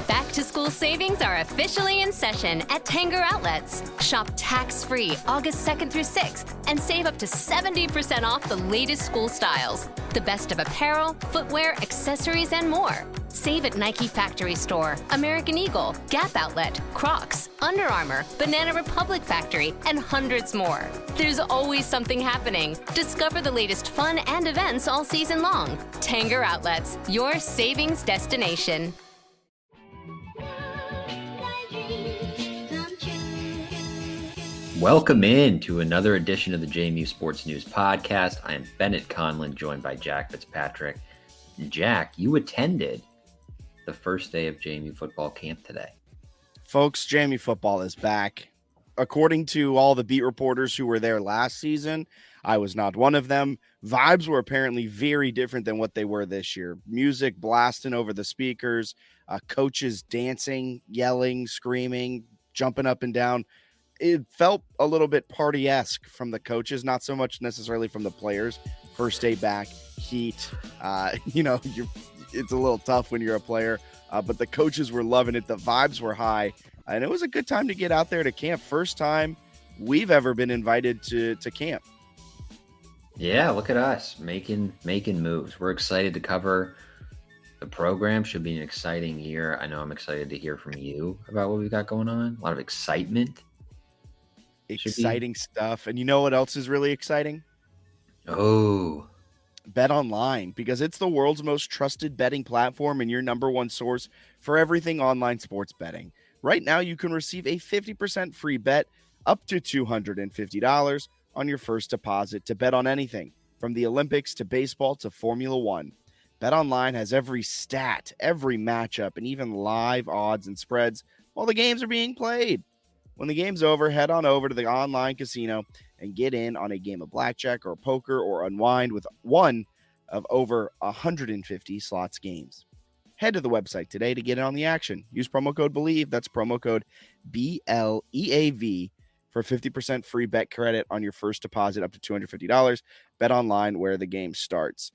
Back-to-school savings are officially in session at Tanger Outlets. Shop tax-free August 2nd through 6th and save up to 70% off the latest school styles. The best of apparel, footwear, accessories, and more. Save at Nike Factory Store, American Eagle, Gap Outlet, Crocs, Under Armour, Banana Republic Factory, and hundreds more. There's always something happening. Discover the latest fun and events all season long. Tanger Outlets, your savings destination. Welcome in to another edition of the JMU Sports News Podcast. I am Bennett Conlon, joined by Jack Fitzpatrick. Jack, you attended the first day of JMU football camp today. Folks, JMU football is back. According to all the beat reporters who were there last season, I was not one of them. Vibes were apparently very different than what they were this year. Music blasting over the speakers, coaches dancing, yelling, screaming, jumping up and down. It felt a little bit party-esque from the coaches, not so much necessarily from the players. First day back, heat, it's a little tough when you're a player, but the coaches were loving it. The vibes were high, and it was a good time to get out there to camp. First time we've ever been invited to camp. Yeah, look at us making moves. We're excited to cover the program. Should be an exciting year. I know I'm excited to hear from you about what we've got going on. A lot of excitement. Exciting stuff. And you know what else is really exciting? Oh, Bet Online, because it's the world's most trusted betting platform and your number one source for everything online sports betting. Right now, you can receive a 50% free bet up to $250 on your first deposit to bet on anything from the Olympics to baseball to Formula One. Bet Online has every stat, every matchup, and even live odds and spreads while the games are being played. When the game's over, head on over to the online casino and get in on a game of blackjack or poker or unwind with one of over 150 slots games. Head to the website today to get in on the action. Use promo code BELIEVE. That's promo code BLEAV for 50% free bet credit on your first deposit up to $250. Bet Online, where the game starts.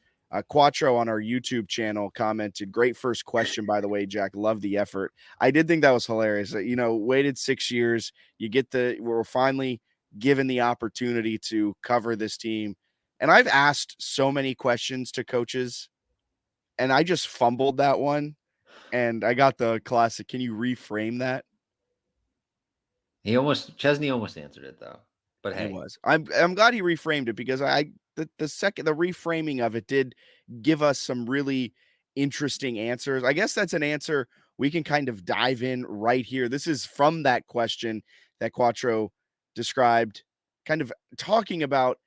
Quattro on our YouTube channel commented, great first question, by the way, Jack. Love the effort. I did think that was hilarious. Waited 6 years. We're finally given the opportunity to cover this team. And I've asked so many questions to coaches, and I just fumbled that one. And I got the classic, can you reframe that? Chesney almost answered it though. But hey, he was. I'm glad he reframed it because the reframing of it did give us some really interesting answers. I guess that's an answer we can kind of dive in right here. This is from that question that Quattro described, kind of talking about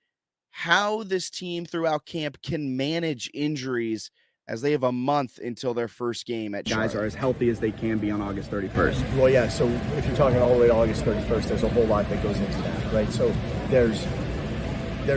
how this team throughout camp can manage injuries as they have a month until their first game at Charlotte. Guys are as healthy as they can be on August 31st. Well, yeah, so if you're talking all the way to August 31st, there's a whole lot that goes into that, right? So there's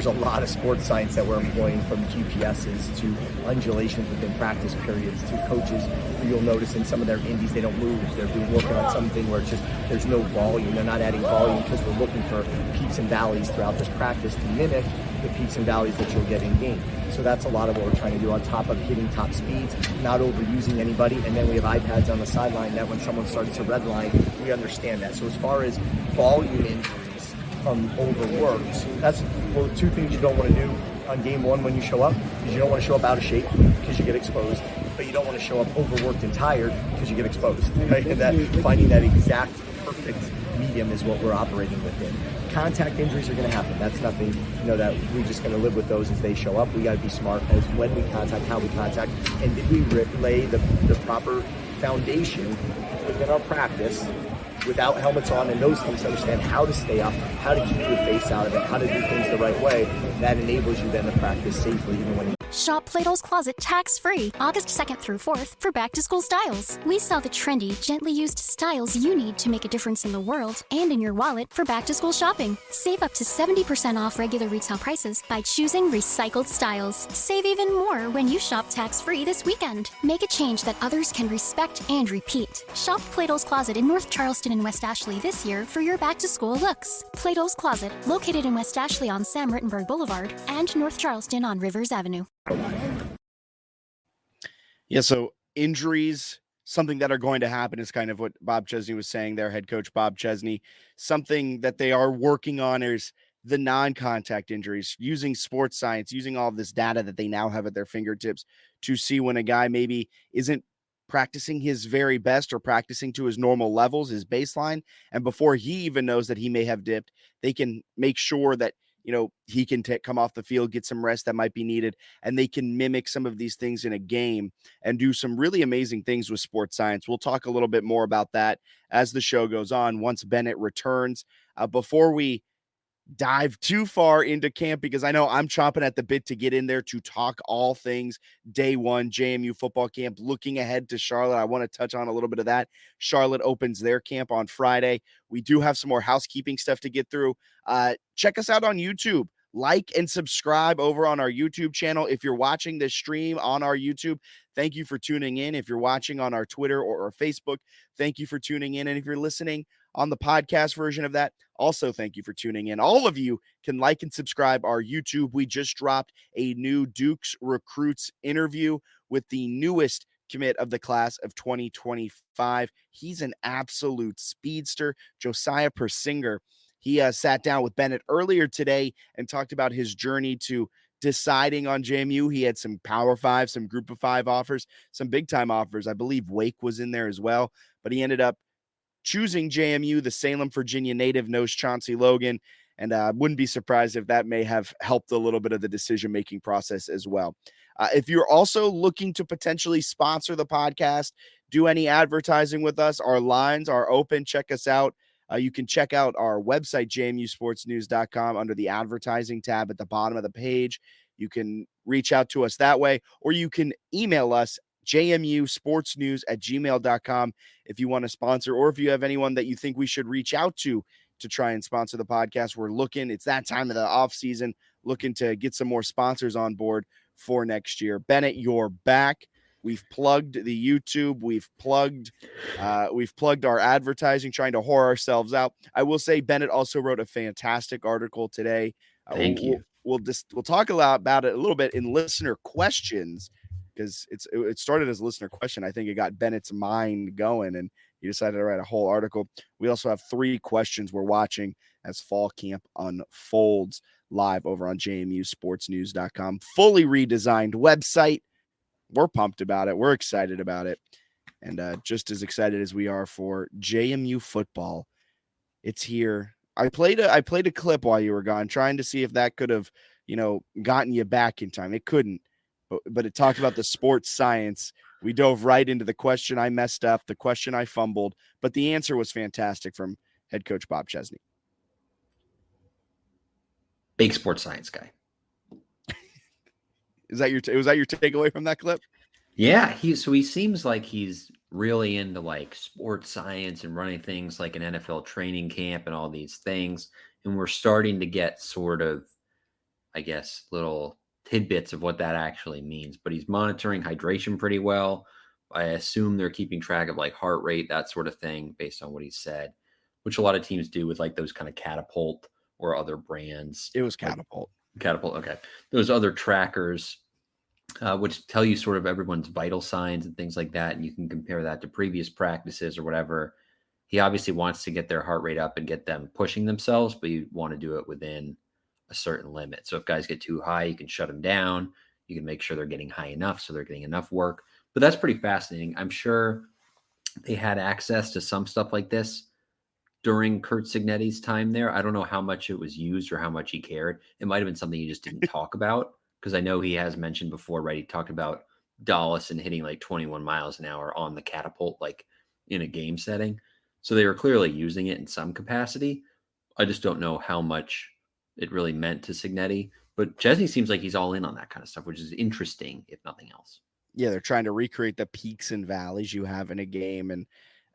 a lot of sports science that we're employing, from GPSs to undulations within practice periods to coaches who you'll notice in some of their indies, they don't move. They're working on something where it's just there's no volume. They're not adding volume because we're looking for peaks and valleys throughout this practice to mimic the peaks and valleys that you'll get in game. So that's a lot of what we're trying to do, on top of hitting top speeds, not overusing anybody. And then we have iPads on the sideline that when someone starts to redline, we understand that. So as far as volume injuries from overworked, that's two things you don't want to do on game one when you show up, because you don't want to show up out of shape because you get exposed, but you don't want to show up overworked and tired because you get exposed, right? And that finding that exact perfect medium is what we're operating within. Contact injuries are going to happen. That's nothing, that we're just going to live with those as they show up. We got to be smart as when we contact, how we contact, and did we lay the proper foundation within our practice without helmets on and those things, to understand how to stay up, how to keep your face out of it, how to do things the right way. That enables you then to practice safely even when you Shop Plato's Closet tax-free August 2nd through 4th for back-to-school styles. We sell the trendy, gently used styles you need to make a difference in the world and in your wallet for back-to-school shopping. Save up to 70% off regular retail prices by choosing recycled styles. Save even more when you shop tax-free this weekend. Make a change that others can respect and repeat. Shop Plato's Closet in North Charleston and West Ashley this year for your back-to-school looks. Plato's Closet, located in West Ashley on Sam Rittenberg Boulevard and North Charleston on Rivers Avenue. Yeah, so injuries something that are going to happen is kind of what Bob Chesney was saying there, head coach Bob Chesney. Something that they are working on is the non-contact injuries, using sports science, using all of this data that they now have at their fingertips to see when a guy maybe isn't practicing his very best or practicing to his normal levels, his baseline. And before he even knows that he may have dipped, they can make sure that, he can come off the field, get some rest that might be needed, and they can mimic some of these things in a game and do some really amazing things with sports science. We'll talk a little bit more about that as the show goes on once Bennett returns. Before we dive too far into camp, because I know I'm chomping at the bit to get in there to talk all things day one JMU football camp. Looking ahead to Charlotte, I want to touch on a little bit of that. Charlotte opens their camp on Friday. We do have some more housekeeping stuff to get through. Check us out on YouTube. Like and subscribe over on our YouTube channel. If you're watching this stream on our YouTube, thank you for tuning in. If you're watching on our Twitter or Facebook, thank you for tuning in. And if you're listening on the podcast version of that, also thank you for tuning in. All of you can like and subscribe our YouTube. We just dropped a new Dukes recruits interview with the newest commit of the class of 2025. He's an absolute speedster, Josiah Persinger. He sat down with Bennett earlier today and talked about his journey to deciding on JMU. He had some Power 5, some Group of 5 offers, some big-time offers. I believe Wake was in there as well, but he ended up choosing JMU. The Salem, Virginia native knows Chauncey Logan, and I wouldn't be surprised if that may have helped a little bit of the decision-making process as well. If you're also looking to potentially sponsor the podcast, do any advertising with us, our lines are open. Check us out. You can check out our website, jmusportsnews.com, under the advertising tab at the bottom of the page. You can reach out to us that way, or you can email us, jmusportsnews@gmail.com, if you want to sponsor, or if you have anyone that you think we should reach out to try and sponsor the podcast. We're looking, it's that time of the off season, looking to get some more sponsors on board for next year. Bennett, you're back. We've plugged the YouTube. We've plugged our advertising, trying to whore ourselves out. I will say Bennett also wrote a fantastic article today. Thank you. We'll talk about it a little bit in listener questions, because it started as a listener question. I think it got Bennett's mind going, and he decided to write a whole article. We also have 3 questions we're watching as fall camp unfolds live over on jmusportsnews.com. Fully redesigned website. We're pumped about it. We're excited about it. And just as excited as we are for JMU football, it's here. I played a clip while you were gone, trying to see if that could have, gotten you back in time. It couldn't, but it talked about the sports science. We dove right into the question I messed up, the question I fumbled, but the answer was fantastic from head coach Bob Chesney. Big sports science guy. Was that your takeaway from that clip? Yeah, he seems like he's really into like sports science and running things like an NFL training camp and all these things. And we're starting to get sort of, I guess, little tidbits of what that actually means. But he's monitoring hydration pretty well. I assume they're keeping track of like heart rate, that sort of thing, based on what he said, which a lot of teams do with like those kind of Catapult or other brands. It was Catapult. Catapult, okay. Those other trackers, which tell you sort of everyone's vital signs and things like that, and you can compare that to previous practices or whatever. He obviously wants to get their heart rate up and get them pushing themselves, but you want to do it within a certain limit. So if guys get too high, you can shut them down. You can make sure they're getting high enough so they're getting enough work. But that's pretty fascinating. I'm sure they had access to some stuff like this during Kurt Signetti's time there. I don't know how much it was used or how much he cared. It might have been something he just didn't talk about, because I know he has mentioned before, right? He talked about Dallas and hitting like 21 miles an hour on the Catapult, like in a game setting. So they were clearly using it in some capacity. I just don't know how much it really meant to Signetti. But Chesney seems like he's all in on that kind of stuff, which is interesting, if nothing else. Yeah, they're trying to recreate the peaks and valleys you have in a game. And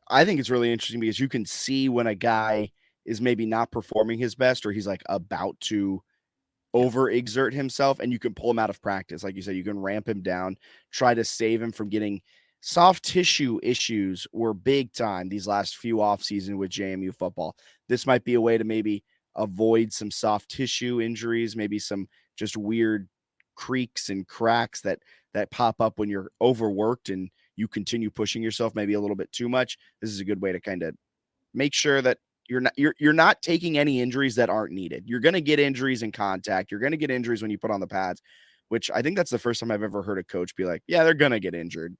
I think it's really interesting because you can see when a guy is maybe not performing his best, or he's like about to overexert himself, and you can pull him out of practice. Like you said, you can ramp him down, try to save him from getting soft tissue issues. Were big time these last few off season with JMU football. This might be a way to maybe avoid some soft tissue injuries, maybe some just weird creaks and cracks that pop up when you're overworked and you continue pushing yourself maybe a little bit too much, this is a good way to kind of make sure that you're not taking any injuries that aren't needed. You're going to get injuries in contact. You're going to get injuries when you put on the pads, which I think that's the first time I've ever heard a coach be like, yeah, they're going to get injured.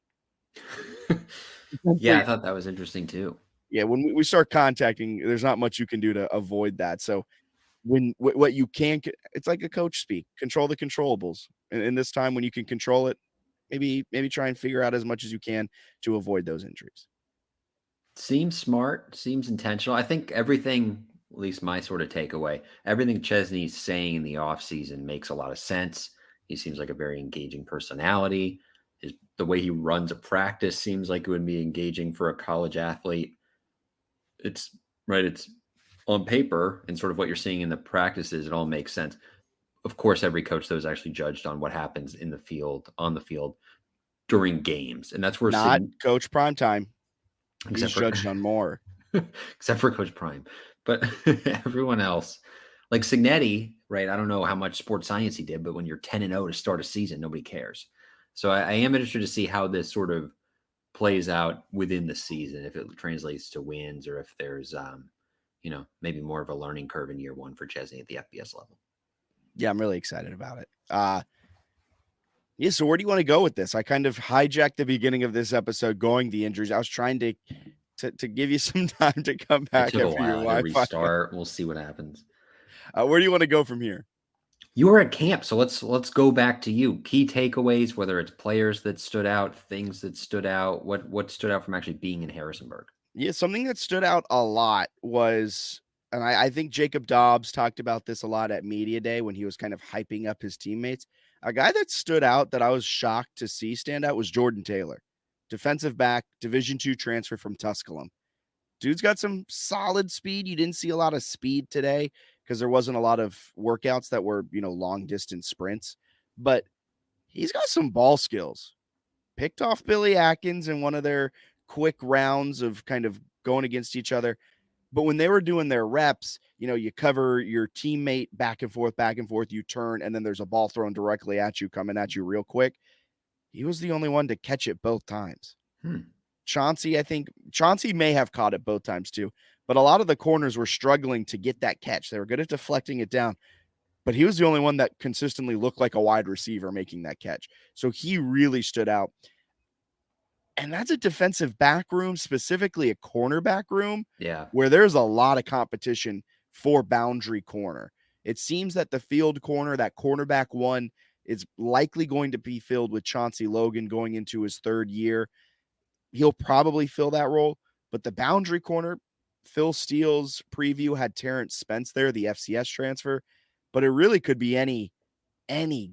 Yeah, I thought that was interesting too. Yeah, when we start contacting, there's not much you can do to avoid that. So what you can, it's like a coach speak, control the controllables. And in this time when you can control it, maybe try and figure out as much as you can to avoid those injuries. Seems smart, seems intentional. I think everything, at least my sort of takeaway, everything Chesney's saying in the offseason makes a lot of sense. He seems like a very engaging personality. The way he runs a practice seems like it would be engaging for a college athlete. It's right. It's on paper and sort of what you're seeing in the practices. It all makes sense. Of course, every coach, though, is actually judged on what happens in the field, on the field during games. And that's where not Coach Primetime. He's judged on more. Except for Coach Prime. But everyone else, like Signetti, right? I don't know how much sports science he did, but when you're 10-0 to start a season, nobody cares. So I am interested to see how this sort of plays out within the season, if it translates to wins or if there's, maybe more of a learning curve in year one for Chesney at the FBS level. Yeah, I'm really excited about it. Yeah, so where do you want to go with this? I kind of hijacked the beginning of this episode going the injuries. I was trying to give you some time to come back after your Wi-Fi. Restart. We'll see what happens. Where do you want to go from here? You were at camp, so let's go back to you. Key takeaways, whether it's players that stood out, things that stood out, what stood out from actually being in Harrisonburg? Yeah, something that stood out a lot was, and I think Jacob Dobbs talked about this a lot at Media Day when he was kind of hyping up his teammates. A guy that stood out that I was shocked to see stand out was Jordan Taylor, defensive back, Division II transfer from Tusculum. Dude's got some solid speed. You didn't see a lot of speed today because there wasn't a lot of workouts that were, long distance sprints, but he's got some ball skills. Picked off Billy Atkins in one of their quick rounds of kind of going against each other. But when they were doing their reps, you cover your teammate back and forth, you turn, and then there's a ball thrown directly at you, coming at you real quick. He was the only one to catch it both times. Chauncey may have caught it both times too, but a lot of the corners were struggling to get that catch. They were good at deflecting it down, but he was the only one that consistently looked like a wide receiver making that catch. So he really stood out. And that's a defensive back room, specifically a cornerback room, where there's a lot of competition for boundary corner. It seems that the field corner, that cornerback one, is likely going to be filled with Chauncey Logan going into his third year. He'll probably fill that role, but the boundary corner, Phil Steele's preview had Terrence Spence there, the FCS transfer, but it really could be any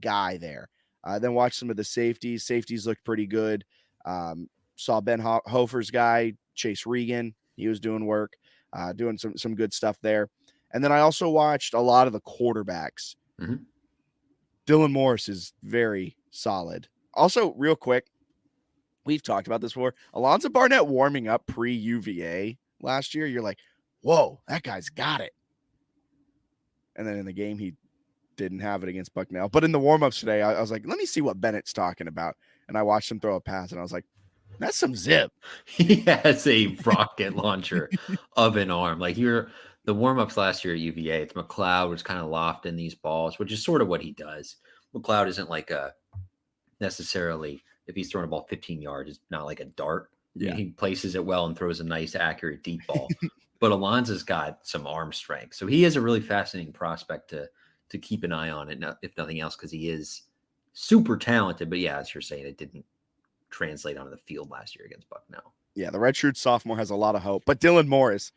guy there. Then watch some of the safeties. Safeties looked pretty good. Saw Ben Hofer's guy, Chase Regan. He was doing work, doing some good stuff there. And then I also watched a lot of the quarterbacks. Mm-hmm. Dylan Morris is very solid. Also, real quick, we've talked about this before. Alonzo Barnett warming up pre-UVA last year. You're like, whoa, that guy's got it. And then in the game, he didn't have it against Bucknell. But in the warm-ups today, I was like, let me see what Bennett's talking about. And I watched him throw a pass, and I was like, that's some zip. He has a rocket launcher of an arm. Like the warm-ups last year at UVA, it's McLeod was kind of lofting these balls, which is sort of what he does. McLeod isn't like necessarily, if he's throwing a ball 15 yards, it's not like a dart. Yeah. He places it well and throws a nice, accurate deep ball. But Alonzo's got some arm strength. So he is a really fascinating prospect to keep an eye on, it, if nothing else, because he is super talented. But yeah, as you're saying, it didn't translate onto the field last year against Bucknell. Yeah, the redshirt sophomore has a lot of hope. But Dylan Morris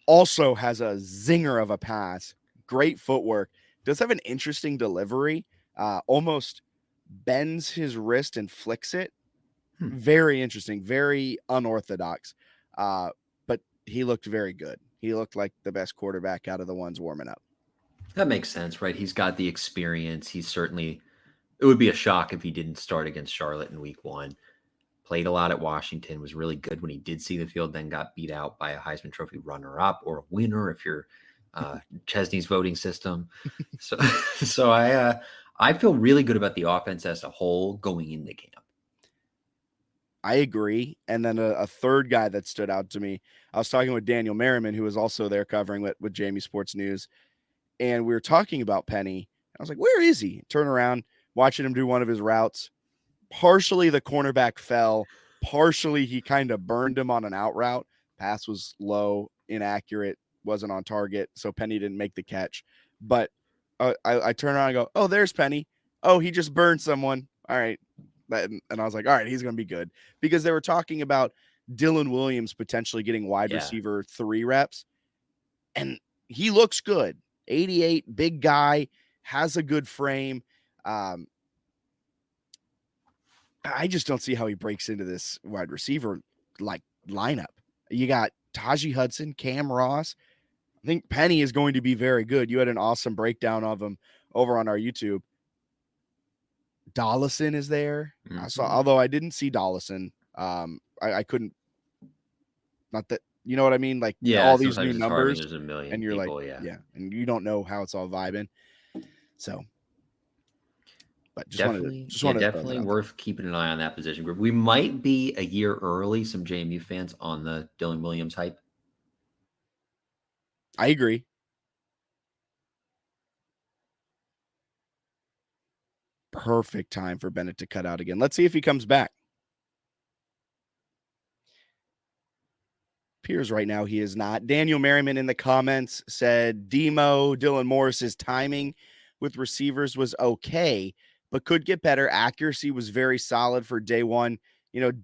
also has a zinger of a pass. Great footwork. Does have an interesting delivery. Almost bends his wrist and flicks it. Very interesting. Very unorthodox. But he looked very good. He looked like the best quarterback out of the ones warming up. That makes sense, right? He's got the experience. It would be a shock if he didn't start against Charlotte in week 1. Played a lot at Washington, was really good when he did see the field, then got beat out by a Heisman Trophy runner-up or a winner if you're Chesney's voting system. So I feel really good about the offense as a whole going into camp. I agree. And then a third guy that stood out to me, I was talking with Daniel Merriman, who was also there covering with JMU Sports News. And we were talking about Penny. I was like, where is he? Turn around, watching him do one of his routes. Partially the cornerback fell. Partially he kind of burned him on an out route. Pass was low, inaccurate, wasn't on target. So Penny didn't make the catch. But I turn around and go, oh, there's Penny. Oh, he just burned someone. All right. And I was like, all right, he's going to be good. Because they were talking about Dylan Williams potentially getting wide receiver 3 reps. And he looks good. 88, big guy, has a good frame. I just don't see how he breaks into this wide receiver like lineup. You got Tajee Hudson, Cam Ross. I think Penny is going to be very good. You had an awesome breakdown of him over on our YouTube. Dollison is there. Mm-hmm. Although I didn't see Dollison. I couldn't, not that, you know what I mean? Like all these new numbers, there's a million and you're people, like, yeah, and you don't know how it's all vibing. So, but definitely worth keeping an eye on that position group. We might be a year early, some JMU fans, on the Dylan Williams hype. I agree. Perfect time for Bennett to cut out again. Let's see if he comes back. Appears right now he is not. Daniel Merriman in the comments said Dylan Morris's timing with receivers was okay, but could get better. Accuracy was very solid for day one.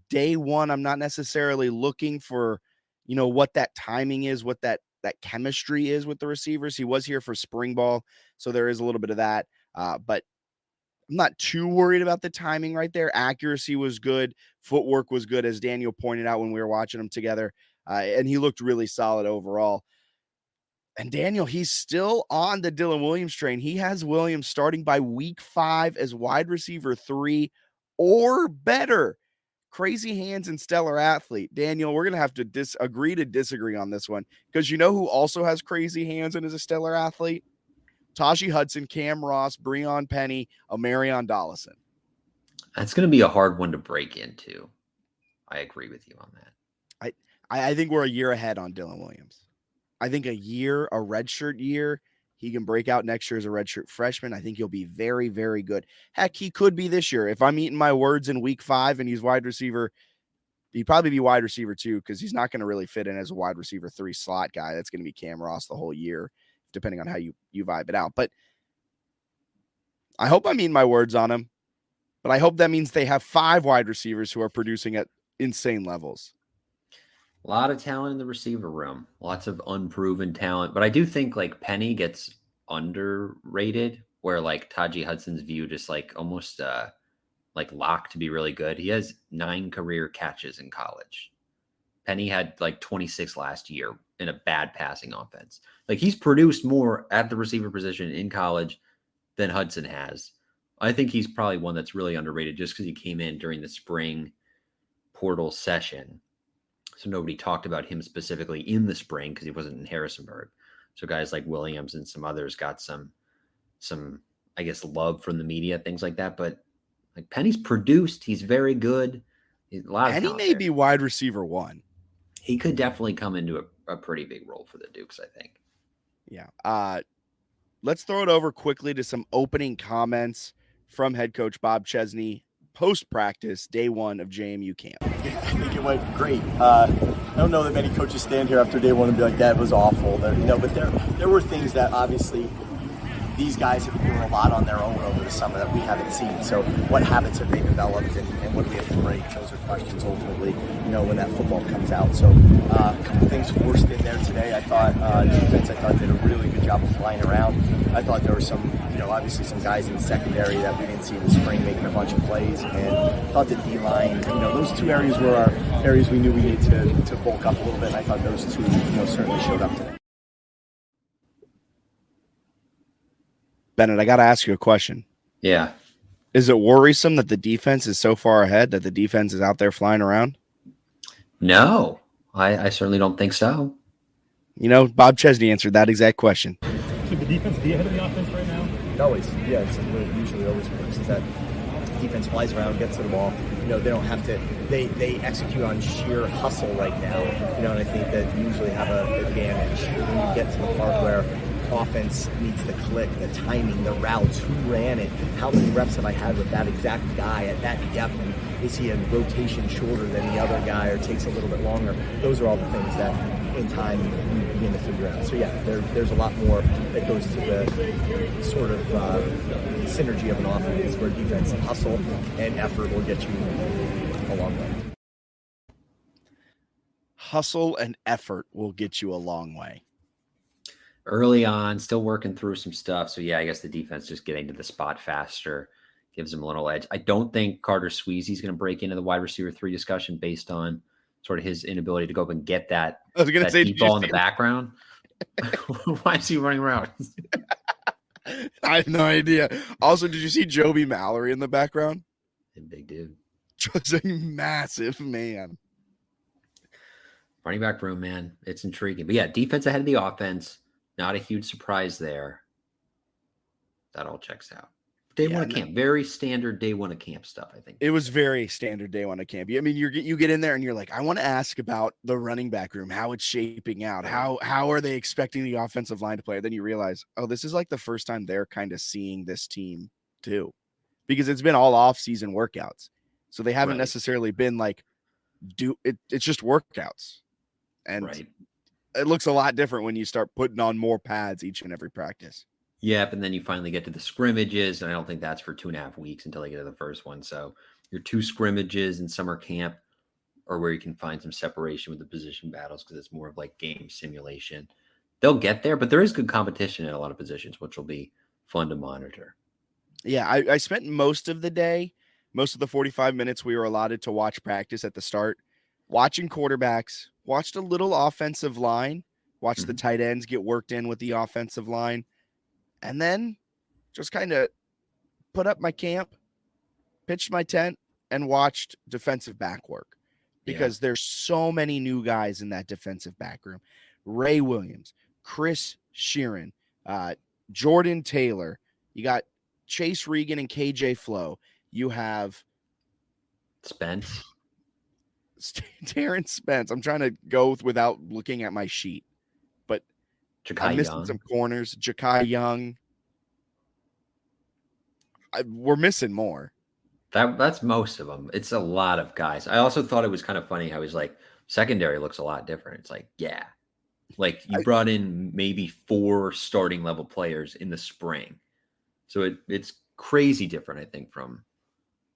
Day one, I'm not necessarily looking for, what that timing is, what that chemistry is with the receivers. He was here for spring ball, so there is a little bit of that. But I'm not too worried about the timing right there. Accuracy was good. Footwork was good, as Daniel pointed out when we were watching them together. And he looked really solid overall. And Daniel, he's still on the Dylan Williams train. He has Williams starting by week 5 as wide receiver 3 or better. Crazy hands and stellar athlete. Daniel, we're going to have to agree to disagree on this one, because you know who also has crazy hands and is a stellar athlete? Tajee Hudson, Cam Ross, Breon Penny, Amarion Dollison. That's going to be a hard one to break into. I agree with you on that. I think we're a year ahead on Dylan Williams. I think a redshirt year, he can break out next year as a redshirt freshman. I think he'll be very, very good. Heck, he could be this year. If I'm eating my words in week 5 and he's wide receiver, he'd probably be wide receiver 2, because he's not going to really fit in as a wide receiver 3 slot guy. That's going to be Cam Ross the whole year, depending on how you vibe it out. But I hope I'm eating my words on him. But I hope that means they have 5 wide receivers who are producing at insane levels. A lot of talent in the receiver room, lots of unproven talent. But I do think like Penny gets underrated, where like Tajee Hudson's viewed as like almost like locked to be really good. He has 9 career catches in college. Penny had like 26 last year in a bad passing offense. Like he's produced more at the receiver position in college than Hudson has. I think he's probably one that's really underrated just because he came in during the spring portal session. So nobody talked about him specifically in the spring because he wasn't in Harrisonburg. So guys like Williams and some others got some, I guess, love from the media, things like that. But like Penny's produced, he's very good. Penny may be wide receiver 1. He could definitely come into a pretty big role for the Dukes, I think. Yeah. Let's throw it over quickly to some opening comments from head coach Bob Chesney post-practice, day 1 of JMU camp. I think it went great. I don't know that many coaches stand here after day 1 and be like, that was awful. But there were things that obviously these guys have been doing a lot on their own over the summer that we haven't seen. So what habits have they developed, and what do we have to break? Those are questions ultimately, when that football comes out. So a couple things forced in there today. I thought defense, did a really good job of flying around. I thought there were some, obviously some guys in the secondary that we didn't see in the spring making a bunch of plays, and I thought the D-line, those 2 areas were our areas we knew we needed to bulk up a little bit, and I thought those 2, certainly showed up today. Bennett, I got to ask you a question. Yeah. Is it worrisome that the defense is so far ahead, that the defense is out there flying around? No, I certainly don't think so. Bob Chesney answered that exact question. Should the defense be ahead of the offense right now? Always. Yeah, it's usually always works. Is that defense flies around, gets to the ball. They don't have to. They execute on sheer hustle right now. And I think that you usually have an advantage when you get to the part where offense needs to click, the timing, the routes, who ran it, how many reps have I had with that exact guy at that depth, and is he a rotation shorter than the other guy or takes a little bit longer? Those are all the things that in time you begin to figure out. So yeah, there's a lot more that goes to the sort of synergy of an offense where defense hustle and effort will get you a long way. Hustle and effort will get you a long way. Early on, still working through some stuff. So yeah, I guess the defense just getting to the spot faster gives them a little edge. I don't think Carter Sweezy's going to break into the wide receiver 3 discussion based on sort of his inability to go up and get that, deep ball in the background. Why is he running around? I have no idea. Also, did you see Joby Mallory in the background? Big dude. Just a massive man. Running back room, man. It's intriguing. But yeah, defense ahead of the offense. Not a huge surprise there. That all checks out. Day one of camp. Very standard day one of camp stuff, I think. It was very standard day one of camp. I mean, you get in there and you're like, I want to ask about the running back room, how it's shaping out. How are they expecting the offensive line to play? Then you realize, oh, this is like the first time they're kind of seeing this team too. Because it's been all off-season workouts. So they haven't necessarily been like, it's just workouts. And it looks a lot different when you start putting on more pads each and every practice. Yep, and then you finally get to the scrimmages, and I don't think that's for 2.5 weeks until they get to the first one. So your 2 scrimmages in summer camp are where you can find some separation with the position battles because it's more of like game simulation. They'll get there, but there is good competition at a lot of positions, which will be fun to monitor. Yeah, I spent most of the day, most of the 45 minutes we were allotted to watch practice at the start, watching quarterbacks, watched a little offensive line, watched the tight ends get worked in with the offensive line, and then just kind of put up my camp, pitched my tent, and watched defensive back work because there's so many new guys in that defensive back room. Ray Williams, Chris Sheeran, Jordan Taylor. You got Chase Regan and KJ Flo. You have Spence. Terrence Spence. I'm trying to go without looking at my sheet, but I'm missing some corners. Ja'Kai Young. We're missing more. That's most of them. It's a lot of guys. I also thought it was kind of funny how he's like, secondary looks a lot different. It's like, yeah. Like you brought in maybe 4 starting level players in the spring. So it's crazy different, I think, from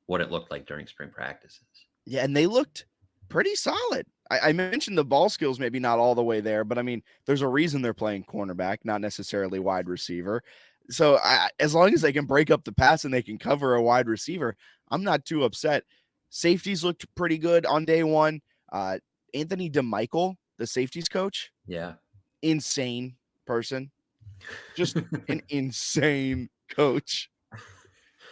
what it looked like during spring practices. Yeah, and they looked pretty solid. I mentioned the ball skills maybe not all the way there, but I mean, there's a reason they're playing cornerback, not necessarily wide receiver. So as long as they can break up the pass and they can cover a wide receiver, I'm not too upset. Safeties looked pretty good on day one. Anthony DeMichael, the safeties coach. Yeah. Insane person. Just an insane coach.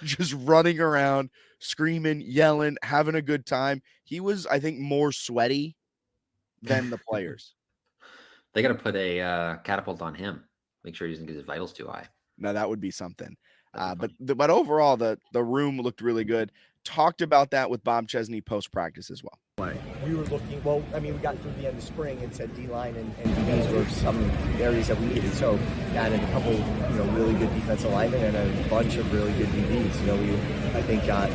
Just running around, screaming, yelling, having a good time. He was, I think, more sweaty than the players. They got to put a catapult on him. Make sure he doesn't get his vitals too high. No, that would be something. But overall, the room looked really good. Talked about that with Bob Chesney post-practice as well. We were looking, we got through the end of spring and said D-line and these were some areas that we needed. So added a couple, really good defensive linemen and a bunch of really good DBs. We, I think, got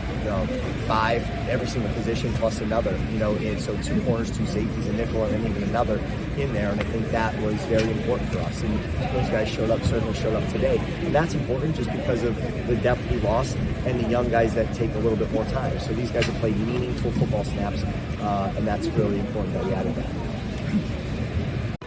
5 every single position plus another, and so 2 corners, 2 safeties, a nickel, and then even another in there. And I think that was very important for us. And those guys certainly showed up today. And that's important just because of the depth we lost and the young guys that take a little bit more time. So these guys have played meaningful football snaps. And that's really important that we added that.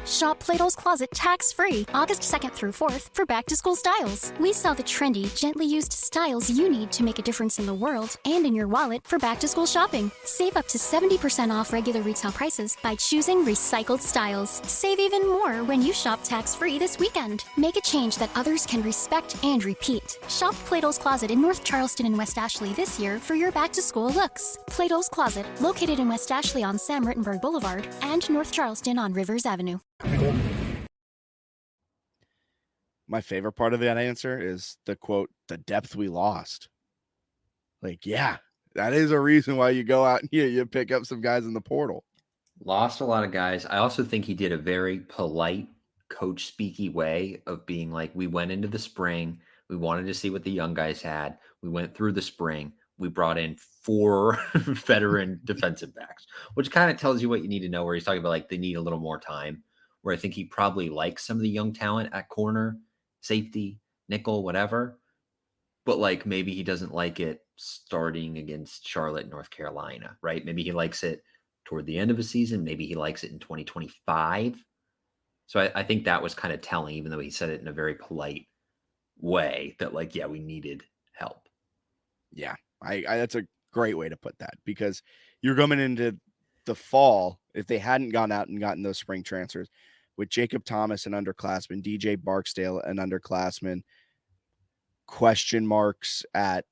Shop Plato's Closet tax-free August 2nd through 4th for back-to-school styles. We sell the trendy, gently used styles you need to make a difference in the world and in your wallet for back-to-school shopping. Save up to 70% off regular retail prices by choosing recycled styles. Save even more when you shop tax-free this weekend. Make a change that others can respect and repeat. Shop Plato's Closet in North Charleston and West Ashley this year for your back-to-school looks. Plato's Closet, located in West Ashley on Sam Rittenberg Boulevard and North Charleston on Rivers Avenue. My favorite part of that answer is the quote, the depth we lost. Like, yeah, that is a reason why you go out and you pick up some guys in the portal. Lost a lot of guys. I also think he did a very polite, coach speaky way of being like, we went into the spring. We wanted to see what the young guys had. We went through the spring. We brought in 4 veteran defensive backs, which kind of tells you what you need to know, where he's talking about like they need a little more time, where I think he probably likes some of the young talent at corner, safety, nickel, whatever. But like maybe he doesn't like it starting against Charlotte, North Carolina, right? Maybe he likes it toward the end of a season. Maybe he likes it in 2025. So I think that was kind of telling, even though he said it in a very polite way, that like, yeah, we needed help. Yeah, I that's a great way to put that, because you're coming into the fall, if they hadn't gone out and gotten those spring transfers with Jacob Thomas, an underclassman, DJ Barksdale, an underclassman, question marks at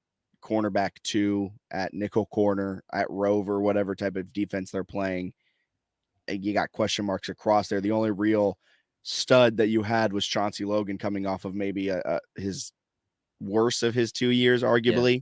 cornerback 2, at nickel corner, at rover, whatever type of defense they're playing. You got question marks across there. The only real stud that you had was Chauncey Logan, coming off of maybe his worst of his 2 years, arguably. Yeah.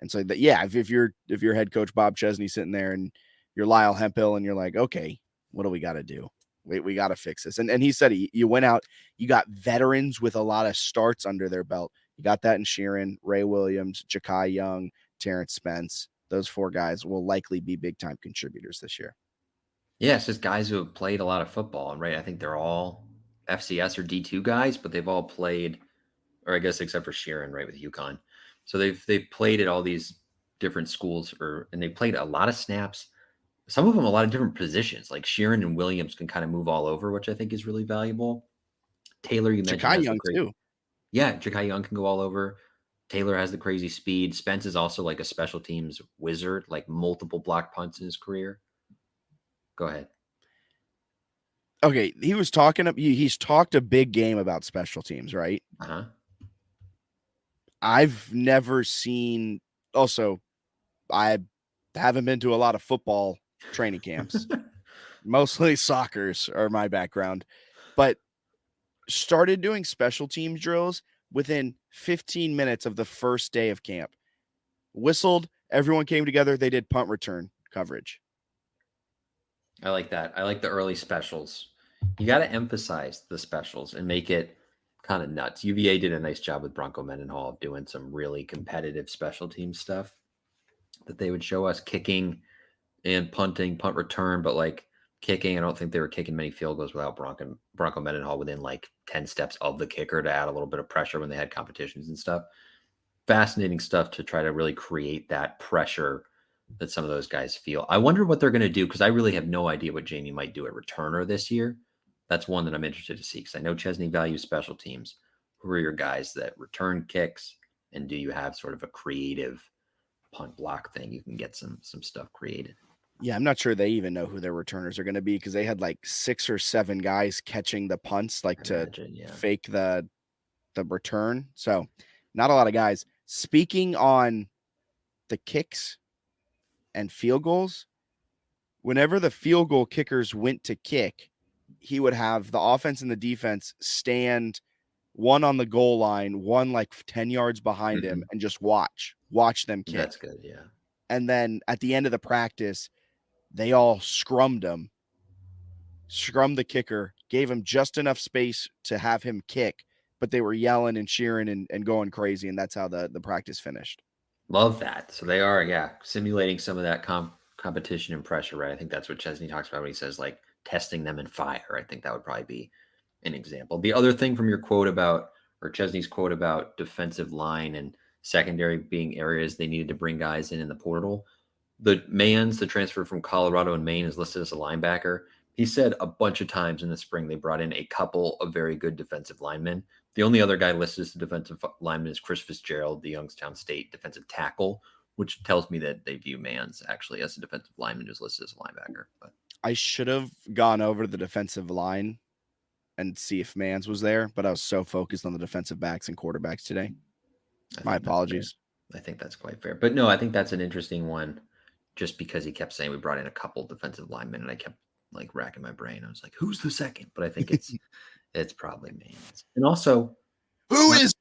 And so that, yeah, if you're head coach Bob Chesney sitting there and you're Lyle Hemphill and you're like, okay, what do we got to do? We got to fix this. And he said you went out, you got veterans with a lot of starts under their belt. You got that in Sheeran, Ray Williams, Ja'Kai Young, Terrence Spence. Those 4 guys will likely be big time contributors this year. Yeah, it's just guys who have played a lot of football, and right, I think they're all FCS or D2 guys, but they've all played, or I guess except for Sheeran, right, with UConn. So they've played at all these different schools, and they played a lot of snaps. Some of them a lot of different positions. Like Sheeran and Williams can kind of move all over, which I think is really valuable. Taylor, you mentioned, Ja'Kai Young too. Yeah, Ja'Kai Young can go all over. Taylor has the crazy speed. Spence is also like a special teams wizard, like multiple block punts in his career. Go ahead. Okay, he's talked a big game about special teams, right? Uh-huh. I've never seen. Also, I haven't been to a lot of football training camps. Mostly soccer's are my background, but started doing special teams drills within 15 minutes of the first day of camp. Whistled, everyone came together. They did punt return coverage. I like that. I like the early specials. You got to emphasize the specials and make it kind of nuts. UVA did a nice job with Bronco Mendenhall doing some really competitive special team stuff that they would show us, kicking and punting, punt return, but like kicking, I don't think they were kicking many field goals without Bronco Mendenhall within like 10 steps of the kicker to add a little bit of pressure when they had competitions and stuff. Fascinating stuff to try to really create that pressure that some of those guys feel. I wonder what they're going to do, because I really have no idea what Jamie might do at returner this year. That's one that I'm interested to see, because I know Chesney values special teams. Who are your guys that return kicks, and do you have sort of a creative punt block thing? You can get some stuff created. Yeah, I'm not sure they even know who their returners are going to be, because they had like 6 or 7 guys catching the punts, like fake the return. So not a lot of guys. Speaking on the kicks and field goals, whenever the field goal kickers went to kick, he would have the offense and the defense stand, one on the goal line, one like 10 yards behind him, and just watch them kick. That's good, yeah. And then at the end of the practice, they all scrummed the kicker, gave him just enough space to have him kick, but they were yelling and cheering and going crazy, and that's how the practice finished. Love that. So they are, simulating some of that competition and pressure, right? I think that's what Chesney talks about when he says, like, testing them in fire. I think that would probably be an example. The other thing from your quote about, or Chesney's quote about defensive line and secondary being areas they needed to bring guys in the portal, the transfer from Colorado and Maine, is listed as a linebacker. He said a bunch of times in the spring they brought in a couple of very good defensive linemen. The only other guy listed as a defensive lineman is Chris Fitzgerald, the Youngstown State defensive tackle, which tells me that they view Mans actually as a defensive lineman who's listed as a linebacker. But I should have gone over to the defensive line and see if Mans was there, but I was so focused on the defensive backs and quarterbacks today. My apologies. I think that's quite fair. But no, I think that's an interesting one, just because he kept saying we brought in a couple defensive linemen, and I kept like racking my brain. I was like, who's the second? But I think it's probably Mans. And also, who is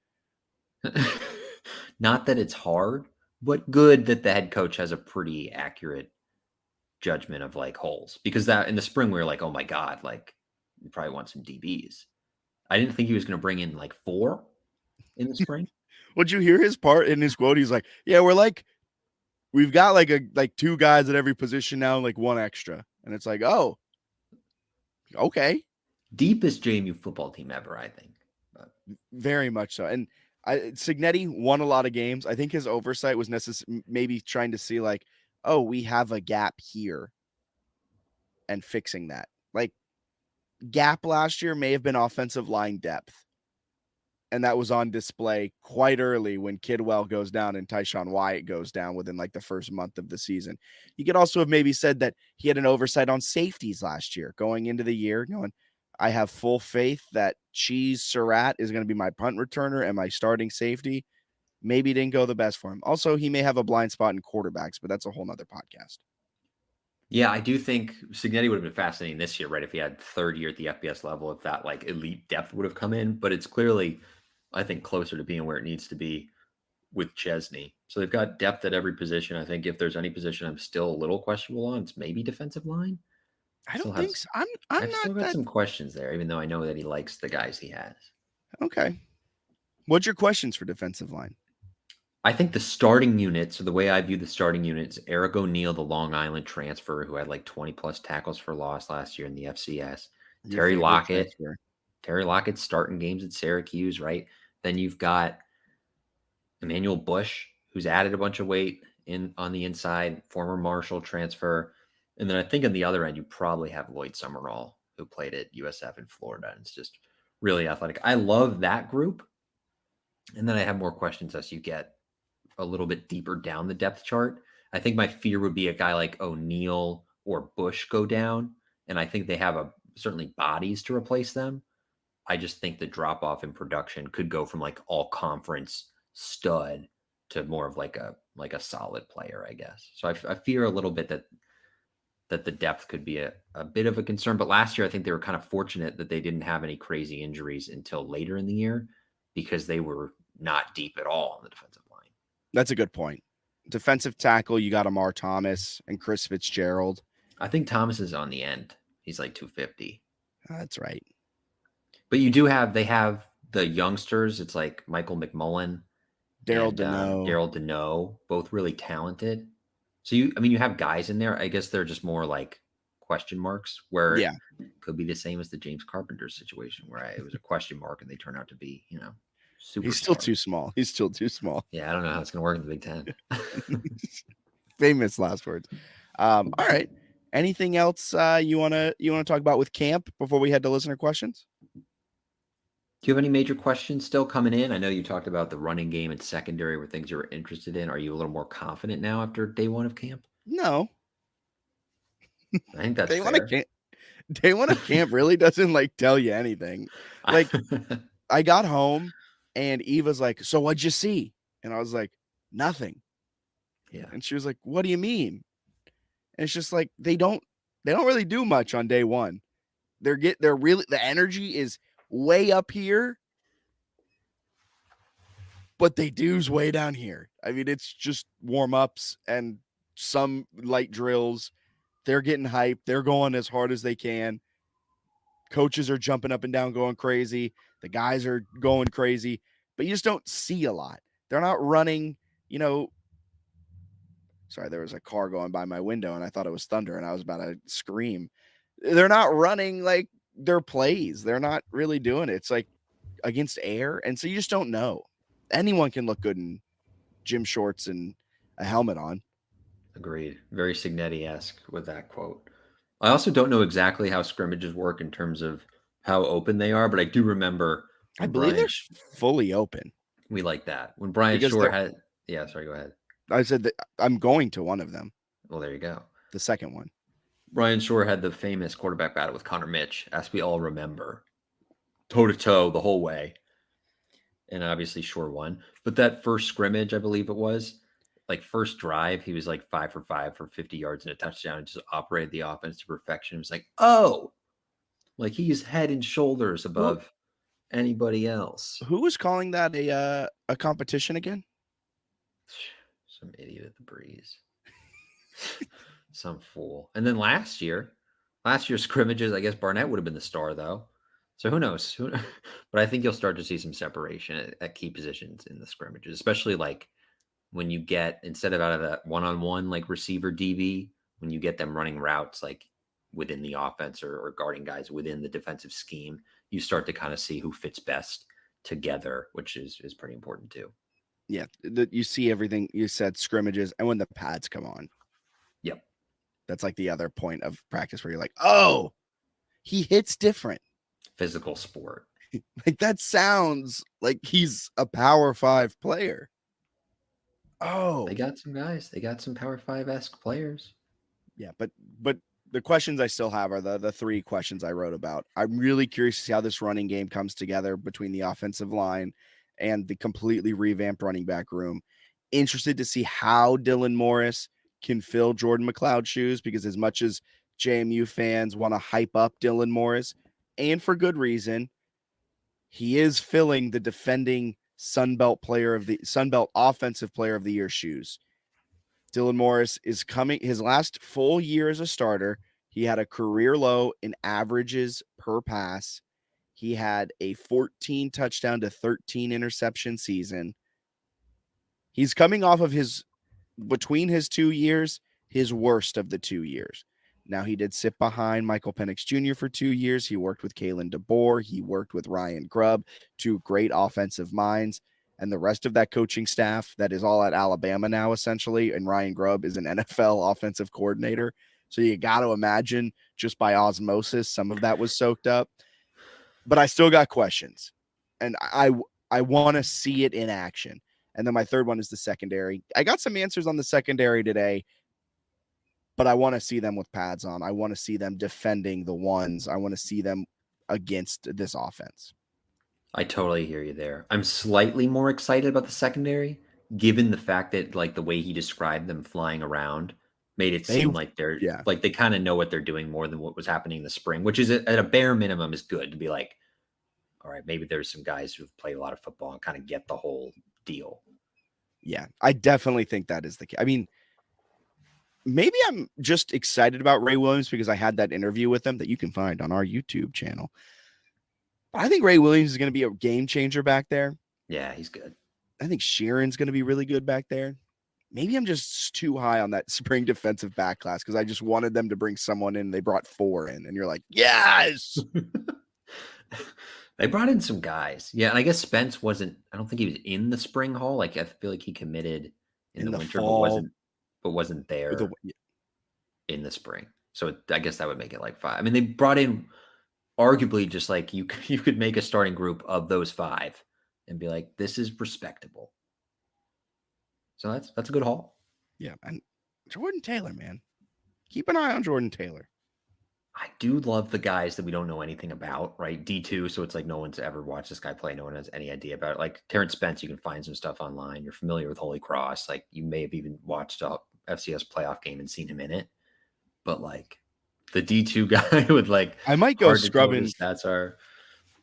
not that it's hard, But good that the head coach has a pretty accurate judgment of like holes, because that in the spring we were like, oh my God, like we probably want some DBs. I didn't think he was going to bring in like 4 in the spring. Would you hear his part in his quote? He's like, yeah, we've got like 2 guys at every position now, like 1 extra. And it's like, oh, okay. Deepest JMU football team ever, I think. But Very much so. And Signetti won a lot of games. I think his oversight was maybe trying to see like, oh, we have a gap here and fixing that. Like, gap last year may have been offensive line depth. And that was on display quite early when Kidwell goes down and Tyshawn Wyatt goes down within like the first month of the season. You could also have maybe said that he had an oversight on safeties last year going into the year, knowing I have full faith that Cheese Surratt is going to be my punt returner and my starting safety. Maybe didn't go the best for him. Also, he may have a blind spot in quarterbacks, but that's a whole nother podcast. yeah, I do think Signetti would have been fascinating this year, right? If he had 3rd year at the FBS level, if that like elite depth would have come in. But it's clearly, I think, closer to being where it needs to be with Chesney. So they've got depth at every position. I think if there's any position I'm still a little questionable on, it's maybe defensive line. I don't think so. I'm I've not still got that. some questions there, even though I know that he likes the guys he has. Okay. What's your questions for defensive line? I think the starting unit, so the way I view the starting units, Eric O'Neill, the Long Island transfer who had like 20 plus tackles for loss last year in the FCS. Your favorite transfer. Terry Lockett starting games at Syracuse, right? Then you've got Emmanuel Bush, who's added a bunch of weight on the inside, former Marshall transfer. And then I think on the other end, you probably have Lloyd Summerall, who played at USF in Florida. And it's just really athletic. I love that group. And then I have more questions as you get a little bit deeper down the depth chart. I think my fear would be a guy like O'Neill or Bush go down. And I think they have certainly bodies to replace them. I just think the drop off in production could go from like all conference stud to more of like a solid player, I guess. So I fear a little bit that the depth could be a bit of a concern. But last year, I think they were kind of fortunate that they didn't have any crazy injuries until later in the year, because they were not deep at all on the defensive line. That's a good point. Defensive tackle, you got Amar Thomas and Chris Fitzgerald. I think Thomas is on the end. He's like 250. That's right. But they have the youngsters. It's like Michael McMullen, Daryl Deneau, both really talented. So you have guys in there. I guess they're just more like question marks, where it could be the same as the James Carpenter situation, where it was a question mark and they turn out to be, super. He's still too small. Yeah, I don't know how it's going to work in the Big Ten. Famous last words. All right. Anything else you want to talk about with camp before we head to listener questions? Do you have any major questions still coming in? I know you talked about the running game and secondary were things you were interested in. Are you a little more confident now after day 1 of camp? No. I think that's day fair. Day 1 of camp really doesn't like tell you anything. Like, I got home and Eva's like, so what'd you see? And I was like, nothing. Yeah. And she was like, what do you mean? And it's just like, they don't really do much on day 1. They're really, the energy is way up here, but they do's way down here. I mean, it's just warm-ups and some light drills. They're getting hyped. They're going as hard as they can. Coaches are jumping up and down, going crazy. The guys are going crazy, but you just don't see a lot. They're not running, sorry, there was a car going by my window and I thought it was thunder and I was about to scream. They're not running like their plays. They're not really doing it. It's like against air. And so you just don't know. Anyone can look good in gym shorts and a helmet on. Agreed. Very Signetti-esque with that quote. I also don't know exactly how scrimmages work in terms of how open they are, but I do remember. I believe they're fully open. We like that. When Brian Shore had, sorry, go ahead. I said that I'm going to one of them. Well, there you go. The second one. Brian Shore had the famous quarterback battle with Connor Mitch, as we all remember, toe-to-toe the whole way. And obviously Shore won. But that first scrimmage, I believe it was, like first drive, he was like 5 for 5 for 50 yards and a touchdown and just operated the offense to perfection. It was like, oh, like he's head and shoulders above anybody else. Who was calling that a competition again? Some idiot at the breeze. Some fool. And then last year's scrimmages, I guess Barnett would have been the star, though. So who knows? But I think you'll start to see some separation at key positions in the scrimmages, especially like when you get, instead of out of that one-on-one like receiver DB, when you get them running routes like within the offense or guarding guys within the defensive scheme, you start to kind of see who fits best together, which is pretty important too. Yeah, you see everything you said, scrimmages, and when the pads come on. Yep. That's like the other point of practice where you're like, oh, he hits different. Physical sport. Like that sounds like he's a Power 5 player. Oh, They got some guys. They got some Power 5-esque players. yeah, but the questions I still have are the three questions I wrote about. I'm really curious to see how this running game comes together between the offensive line and the completely revamped running back room. Interested to see how Dylan Morris can fill Jordan McLeod's shoes, because as much as JMU fans want to hype up Dylan Morris, and for good reason, he is filling the defending Sunbelt Offensive Player of the Year shoes. Dylan Morris is coming his last full year as a starter. He had a career low in averages per pass. He had a 14 touchdown to 13 interception season. He's coming off of between his 2 years, his worst of the 2 years. Now, he did sit behind Michael Penix Jr. for 2 years. He worked with Kalen DeBoer. He worked with Ryan Grubb, two great offensive minds. And the rest of that coaching staff that is all at Alabama now, essentially, and Ryan Grubb is an NFL offensive coordinator. So you got to imagine just by osmosis, some of that was soaked up. But I still got questions, and I want to see it in action. And then my third one is the secondary. I got some answers on the secondary today, but I want to see them with pads on. I want to see them defending the ones. I want to see them against this offense. I totally hear you there. I'm slightly more excited about the secondary, given the fact that like the way he described them flying around made it seem like they're like they kind of know what they're doing more than what was happening in the spring, which is at a bare minimum is good to be like, all right, maybe there's some guys who've played a lot of football and kind of get the whole deal. Yeah, I definitely think that is the case. I mean, maybe I'm just excited about Ray Williams because I had that interview with him that you can find on our YouTube channel. But I think Ray Williams is going to be a game changer back there. Yeah, he's good. I think Sheeran's going to be really good back there. Maybe I'm just too high on that spring defensive back class because I just wanted them to bring someone in. They brought 4 in, and you're like, yes. They brought in some guys. Yeah, and I guess Spence wasn't – I don't think he was in the spring haul. Like I feel like he committed in the winter fall, but wasn't there in the spring. So I guess that would make it like 5. I mean, they brought in arguably just like you could make a starting group of those 5 and be like, this is respectable. So that's a good haul. Yeah, and Jordan Taylor, man. Keep an eye on Jordan Taylor. I do love the guys that we don't know anything about, right? D2, so it's like no one's ever watched this guy play. No one has any idea about it. Like Terrence Spence, you can find some stuff online. You're familiar with Holy Cross. Like you may have even watched a FCS playoff game and seen him in it. But like the D2 guy with like I might go scrubbing. Stats are.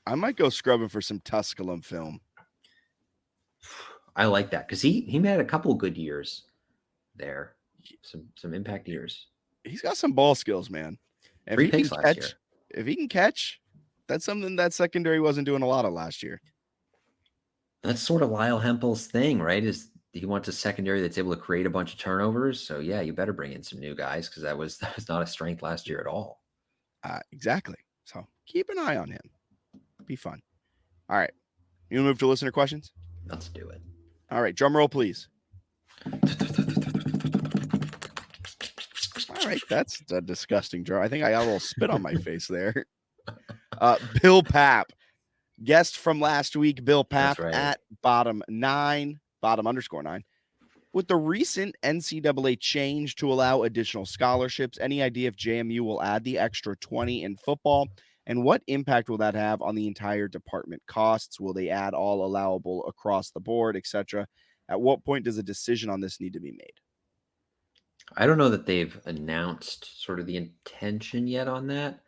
I might go scrubbing for some Tusculum film. I like that because he had a couple good years there, some impact years. He's got some ball skills, man. If 3 picks last year. If he can catch, that's something that secondary wasn't doing a lot of last year. That's sort of Lyle Hempel's thing, right? Is he wants a secondary that's able to create a bunch of turnovers. So yeah, you better bring in some new guys because that was not a strength last year at all. Exactly. So keep an eye on him. Be fun. All right. You want to move to listener questions? Let's do it. All right. Drum roll, please. All right. That's a disgusting drum. I think I got a little spit on my face there. Bill Papp. Guest from last week, Bill Papp at bottom_9. With the recent NCAA change to allow additional scholarships, any idea if JMU will add the extra 20 in football? And what impact will that have on the entire department costs? Will they add all allowable across the board, etc.? At what point does a decision on this need to be made? I don't know that they've announced sort of the intention yet on that.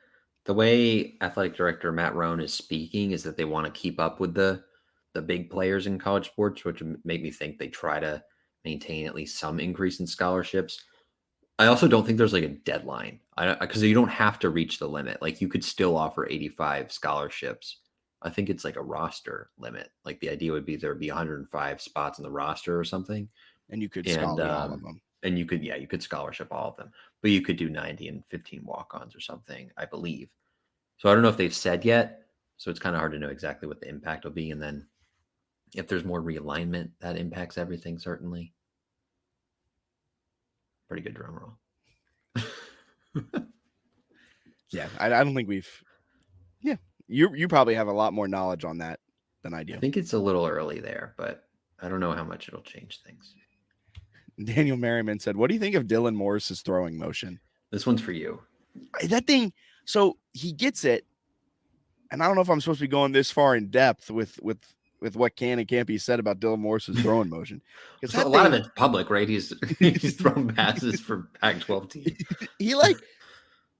The way athletic director Matt Rohn is speaking is that they want to keep up with the big players in college sports, which make me think they try to maintain at least some increase in scholarships. I also don't think there's like a deadline because you don't have to reach the limit. Like you could still offer 85 scholarships. I think it's like a roster limit. Like the idea would be there would be 105 spots in the roster or something. And you could And scholar all of them. And you could scholarship all of them, but you could do 90 and 15 walk-ons or something, I believe. So I don't know if they've said yet. So it's kind of hard to know exactly what the impact will be. And then if there's more realignment, that impacts everything, certainly. Pretty good drum roll. Yeah, I don't think we've. Yeah, you probably have a lot more knowledge on that than I do. I think it's a little early there, but I don't know how much it'll change things. Daniel Merriman said, "What do you think of Dylan Morris's throwing motion?" This one's for you. That thing. So he gets it, and I don't know if I'm supposed to be going this far in depth with what can and can't be said about Dylan Morris's throwing motion. Because a lot of it's public, right? He's thrown passes for Pac-12 teams. He like,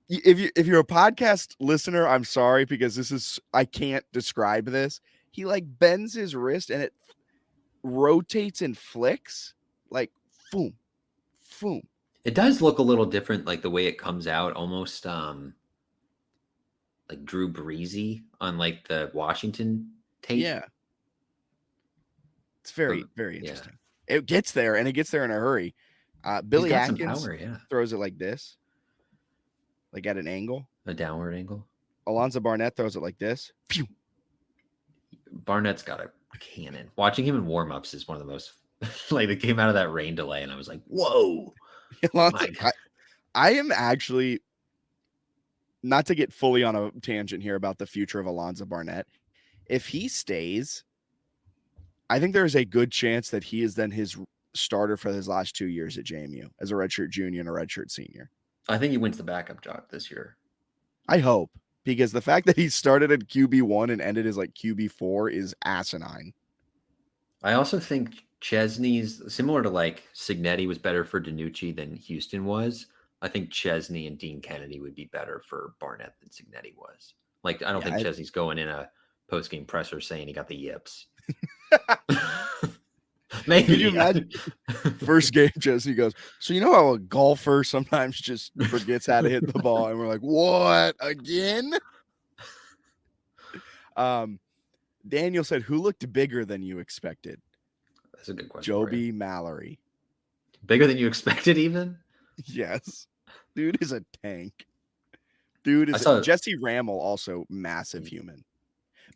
if you're a podcast listener, I'm sorry because I can't describe this. He like bends his wrist and it rotates and flicks like boom, boom. It does look a little different, like the way it comes out, almost like Drew Breesy on like the Washington tape. Yeah. It's very, very interesting. Yeah. It gets there, and it gets there in a hurry. Billy Atkins throws it like this, like at an angle. A downward angle. Alonzo Barnett throws it like this. Pew! Barnett's got a cannon. Watching him in warm-ups is one of the most, like, it came out of that rain delay, and I was like, whoa. I am actually, not to get fully on a tangent here about the future of Alonzo Barnett, if he stays, I think there is a good chance that he is then his starter for his last 2 years at JMU as a redshirt junior and a redshirt senior. I think he wins the backup job this year. I hope, because the fact that he started at QB1 and ended as like QB4 is asinine. I also think Chesney's similar to like Cignetti was better for DiNucci than Houston was. I think Chesney and Dean Kennedy would be better for Barnett than Cignetti was. Like, I don't think Chesney's going in a post-game presser saying he got the yips. Maybe. Could you imagine? First game, Jesse goes, so you know how a golfer sometimes just forgets how to hit the ball? And we're like, what? Again? Daniel said, who looked bigger than you expected? That's a good question. Joby Mallory. Bigger than you expected, even? Yes. Dude is a tank. Jesse Rammel, also massive human.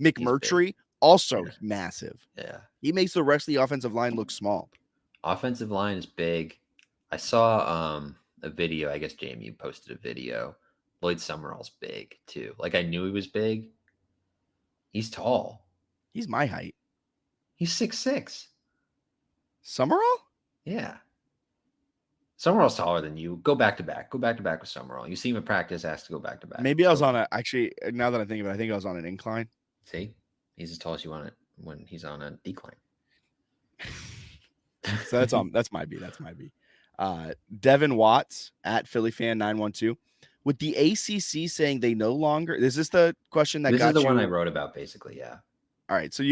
McMurtry, also massive. Yeah. He makes the rest of the offensive line look small. Offensive line is big. I saw a video. I guess JMU posted a video. Lloyd Summerall's big, too. Like, I knew he was big. He's tall. He's my height. He's 6'6". Summerall? Yeah. Summerall's taller than you. Go back to back. Go back to back with Summerall. You see him in practice, asked to go back to back. Maybe I was on actually, now that I think of it, I think I was on an incline. See? He's as tall as you want it when he's on a decline. So that's my B. That's my B. Devin Watts at Philly fan 912. With the ACC saying they no longer, is this the question that this got you? This is the one I wrote about, basically, yeah. All right. So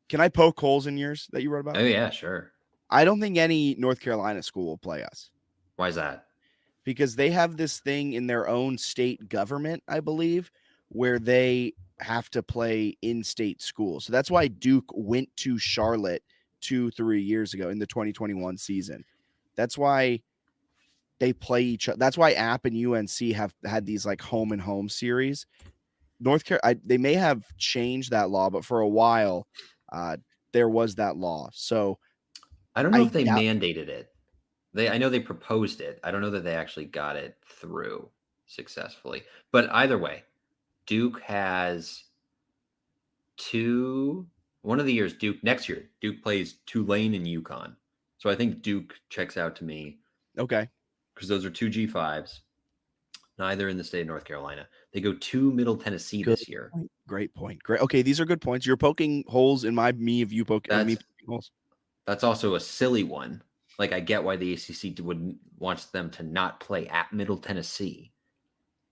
can I poke holes in yours that you wrote about? Oh, yeah, sure. I don't think any North Carolina school will play us. Why is that? Because they have this thing in their own state government, I believe, where they have to play in-state schools. So that's why Duke went to Charlotte 2-3 years ago in the 2021 season. That's why they play each other. That's why App and UNC have had these like home and home series. North Carolina, they may have changed that law, but for a while, there was that law. So I don't know if they mandated it. I know they proposed it. I don't know that they actually got it through successfully. But either way, Duke has one of the years, next year, Duke plays Tulane and UConn. So I think Duke checks out to me. Okay. Because those are two G5s, neither in the state of North Carolina. They go to Middle Tennessee this year. Great point. Great. Okay, these are good points. You're poking holes in me poking holes. That's also a silly one. Like, I get why the ACC wants them to not play at Middle Tennessee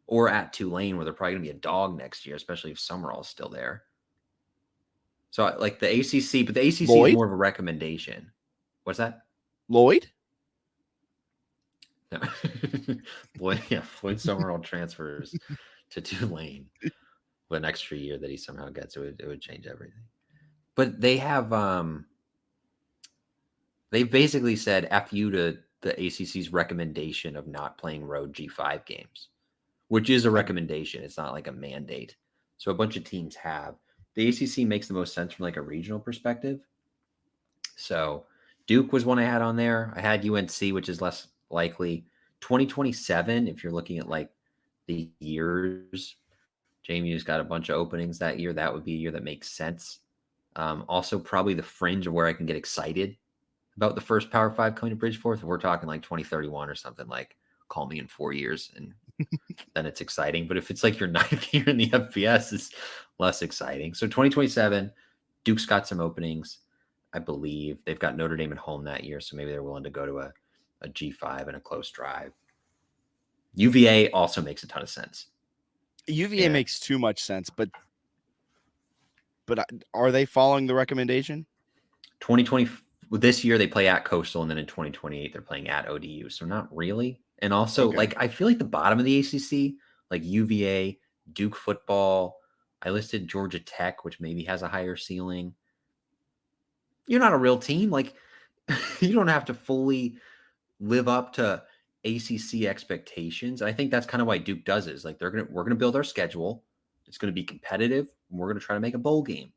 or at Tulane, where they're probably going to be a dog next year, especially if Summerall's still there. So, like, the ACC, but the ACC is more of a recommendation. What's that? Lloyd? No. Floyd Summerall transfers to Tulane with an extra year that he somehow gets. It would change everything. But they have they basically said F you to the ACC's recommendation of not playing road G5 games, which is a recommendation. It's not like a mandate. So a bunch of teams have. The ACC makes the most sense from like a regional perspective. So Duke was one I had on there. I had UNC, which is less likely. 2027, if you're looking at like the years, JMU's got a bunch of openings that year. That would be a year that makes sense. Also, probably the fringe of where I can get excited about the first Power 5 coming to Bridgeport. If we're talking like 2031 or something, like call me in 4 years and then it's exciting. But if it's like your 9th year in the FBS, it's less exciting. So 2027, Duke's got some openings. I believe they've got Notre Dame at home that year, so maybe they're willing to go to a G5 and a close drive. UVA also makes a ton of sense. UVA makes too much sense, but are they following the recommendation? 2020 this year they play at Coastal, and then in 2028 they're playing at ODU, so not really. And also, like I feel like the bottom of the ACC, like UVA, Duke football. I listed Georgia Tech, which maybe has a higher ceiling. You're not a real team. Like you don't have to fully live up to ACC expectations. And I think that's kind of why Duke does it. Is like we're gonna build our schedule. It's gonna be competitive, and we're gonna try to make a bowl game.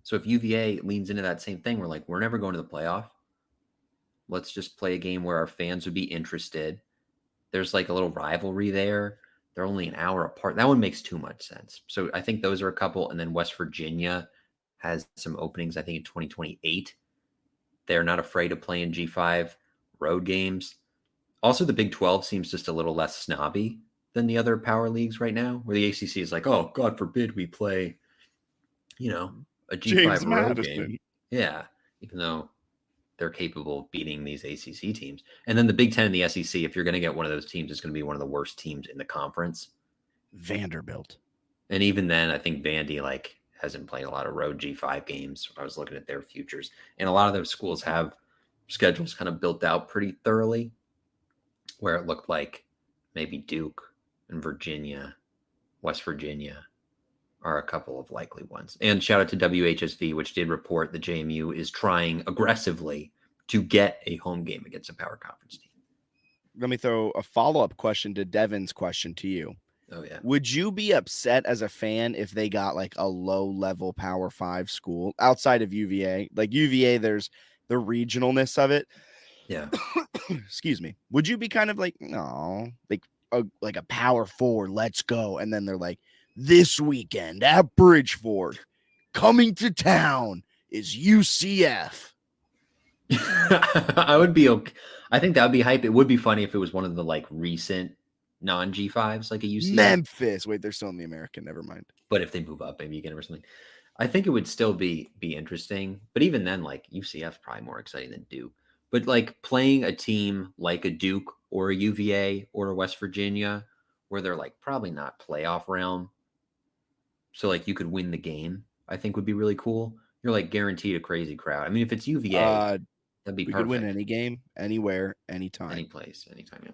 So if UVA leans into that same thing, we're like, we're never going to the playoff. Let's just play a game where our fans would be interested. There's like a little rivalry there. They're only an hour apart. That one makes too much sense. So I think those are a couple. And then West Virginia has some openings, I think, in 2028. They're not afraid of playing G5 road games. Also, the Big 12 seems just a little less snobby than the other power leagues right now, where the ACC is like, oh, God forbid we play, a G5 James road Madison. game. Yeah, even though they're capable of beating these ACC teams. And then the Big 10 and the SEC, if you're going to get one of those teams, it's going to be one of the worst teams in the conference. Vanderbilt. And even then, I think Vandy hasn't played a lot of road G5 games. I was looking at their futures. And a lot of those schools have schedules kind of built out pretty thoroughly, where it looked like maybe Duke and Virginia, West Virginia are a couple of likely ones. And shout out to WHSV, which did report that JMU is trying aggressively to get a home game against a power conference team. Let me throw a follow-up question to Devin's question to you. Oh, yeah. Would you be upset as a fan if they got like a low-level Power 5 school outside of UVA? Like UVA, there's the regionalness of it. Yeah. Excuse me. Would you be kind of like, no, like a Power 4, let's go. And then they're like, this weekend at Bridgeport, coming to town is UCF. I would be okay. I think that would be hype. It would be funny if it was one of the recent non-G5s, like a UCF. Memphis. Wait, they're still in the American. Never mind. But if they move up, maybe you get them or something. I think it would still be interesting. But even then, UCF probably more exciting than Duke. But playing a team like a Duke or a UVA or a West Virginia, where they're probably not playoff realm, so you could win the game, I think would be really cool. You're guaranteed a crazy crowd. I mean, if it's UVA, that'd be perfect. We could win any game, anywhere, anytime. Any place, anytime, yeah.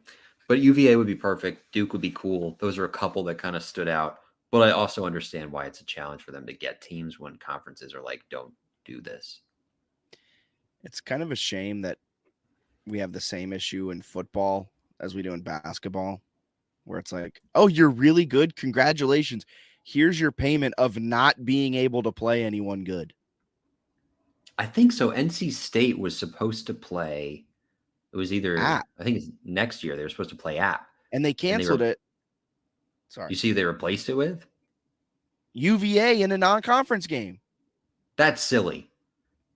But UVA would be perfect. Duke would be cool. Those are a couple that kind of stood out. But I also understand why it's a challenge for them to get teams when conferences are don't do this. It's kind of a shame that we have the same issue in football as we do in basketball, where it's like, oh, you're really good. Congratulations. Here's your payment of not being able to play anyone good. I think so. NC State was supposed to play. It was either, I think it's next year. They were supposed to play App. And they canceled it. Sorry. You see who they replaced it with? UVA in a non-conference game. That's silly.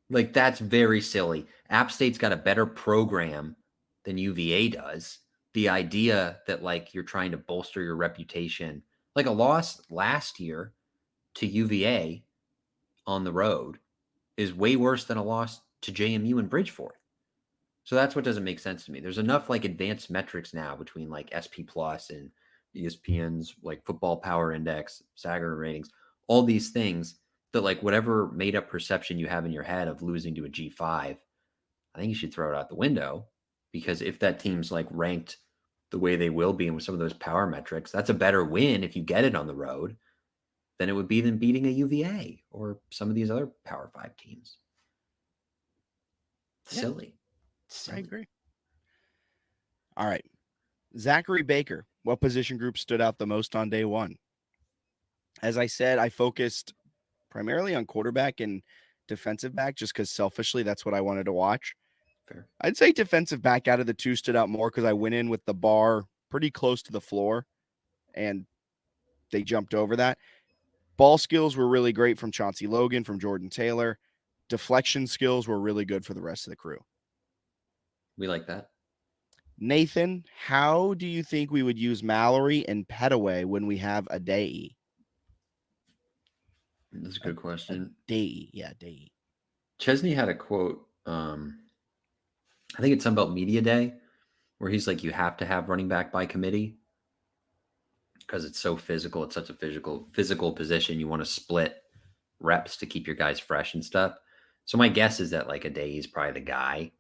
That's very silly. App State's got a better program than UVA does. The idea that you're trying to bolster your reputation, a loss last year to UVA on the road is way worse than a loss to JMU and Bridgeport. So that's what doesn't make sense to me. There's enough advanced metrics now between SP Plus and ESPN's Football Power Index, Sager ratings, all these things that whatever made up perception you have in your head of losing to a G5, I think you should throw it out the window, because if that team's like ranked the way they will be and with some of those power metrics, that's a better win if you get it on the road than it would be than beating a UVA or some of these other Power 5 teams. Yeah. Silly. I agree. All right. Zachary Baker, what position group stood out the most on day one? As I said, I focused primarily on quarterback and defensive back just because selfishly that's what I wanted to watch. Fair. I'd say defensive back out of the two stood out more because I went in with the bar pretty close to the floor and they jumped over that. Ball skills were really great from Chauncey Logan, from Jordan Taylor. Deflection skills were really good for the rest of the crew. We like that. Nathan, how do you think we would use Mallory and Petaway when we have a day? That's a good question. Day. Chesney had a quote. I think it's something about media day where he's like, you have to have running back by committee because it's so physical. It's such a physical position. You want to split reps to keep your guys fresh and stuff. So my guess is that like a day is probably the guy.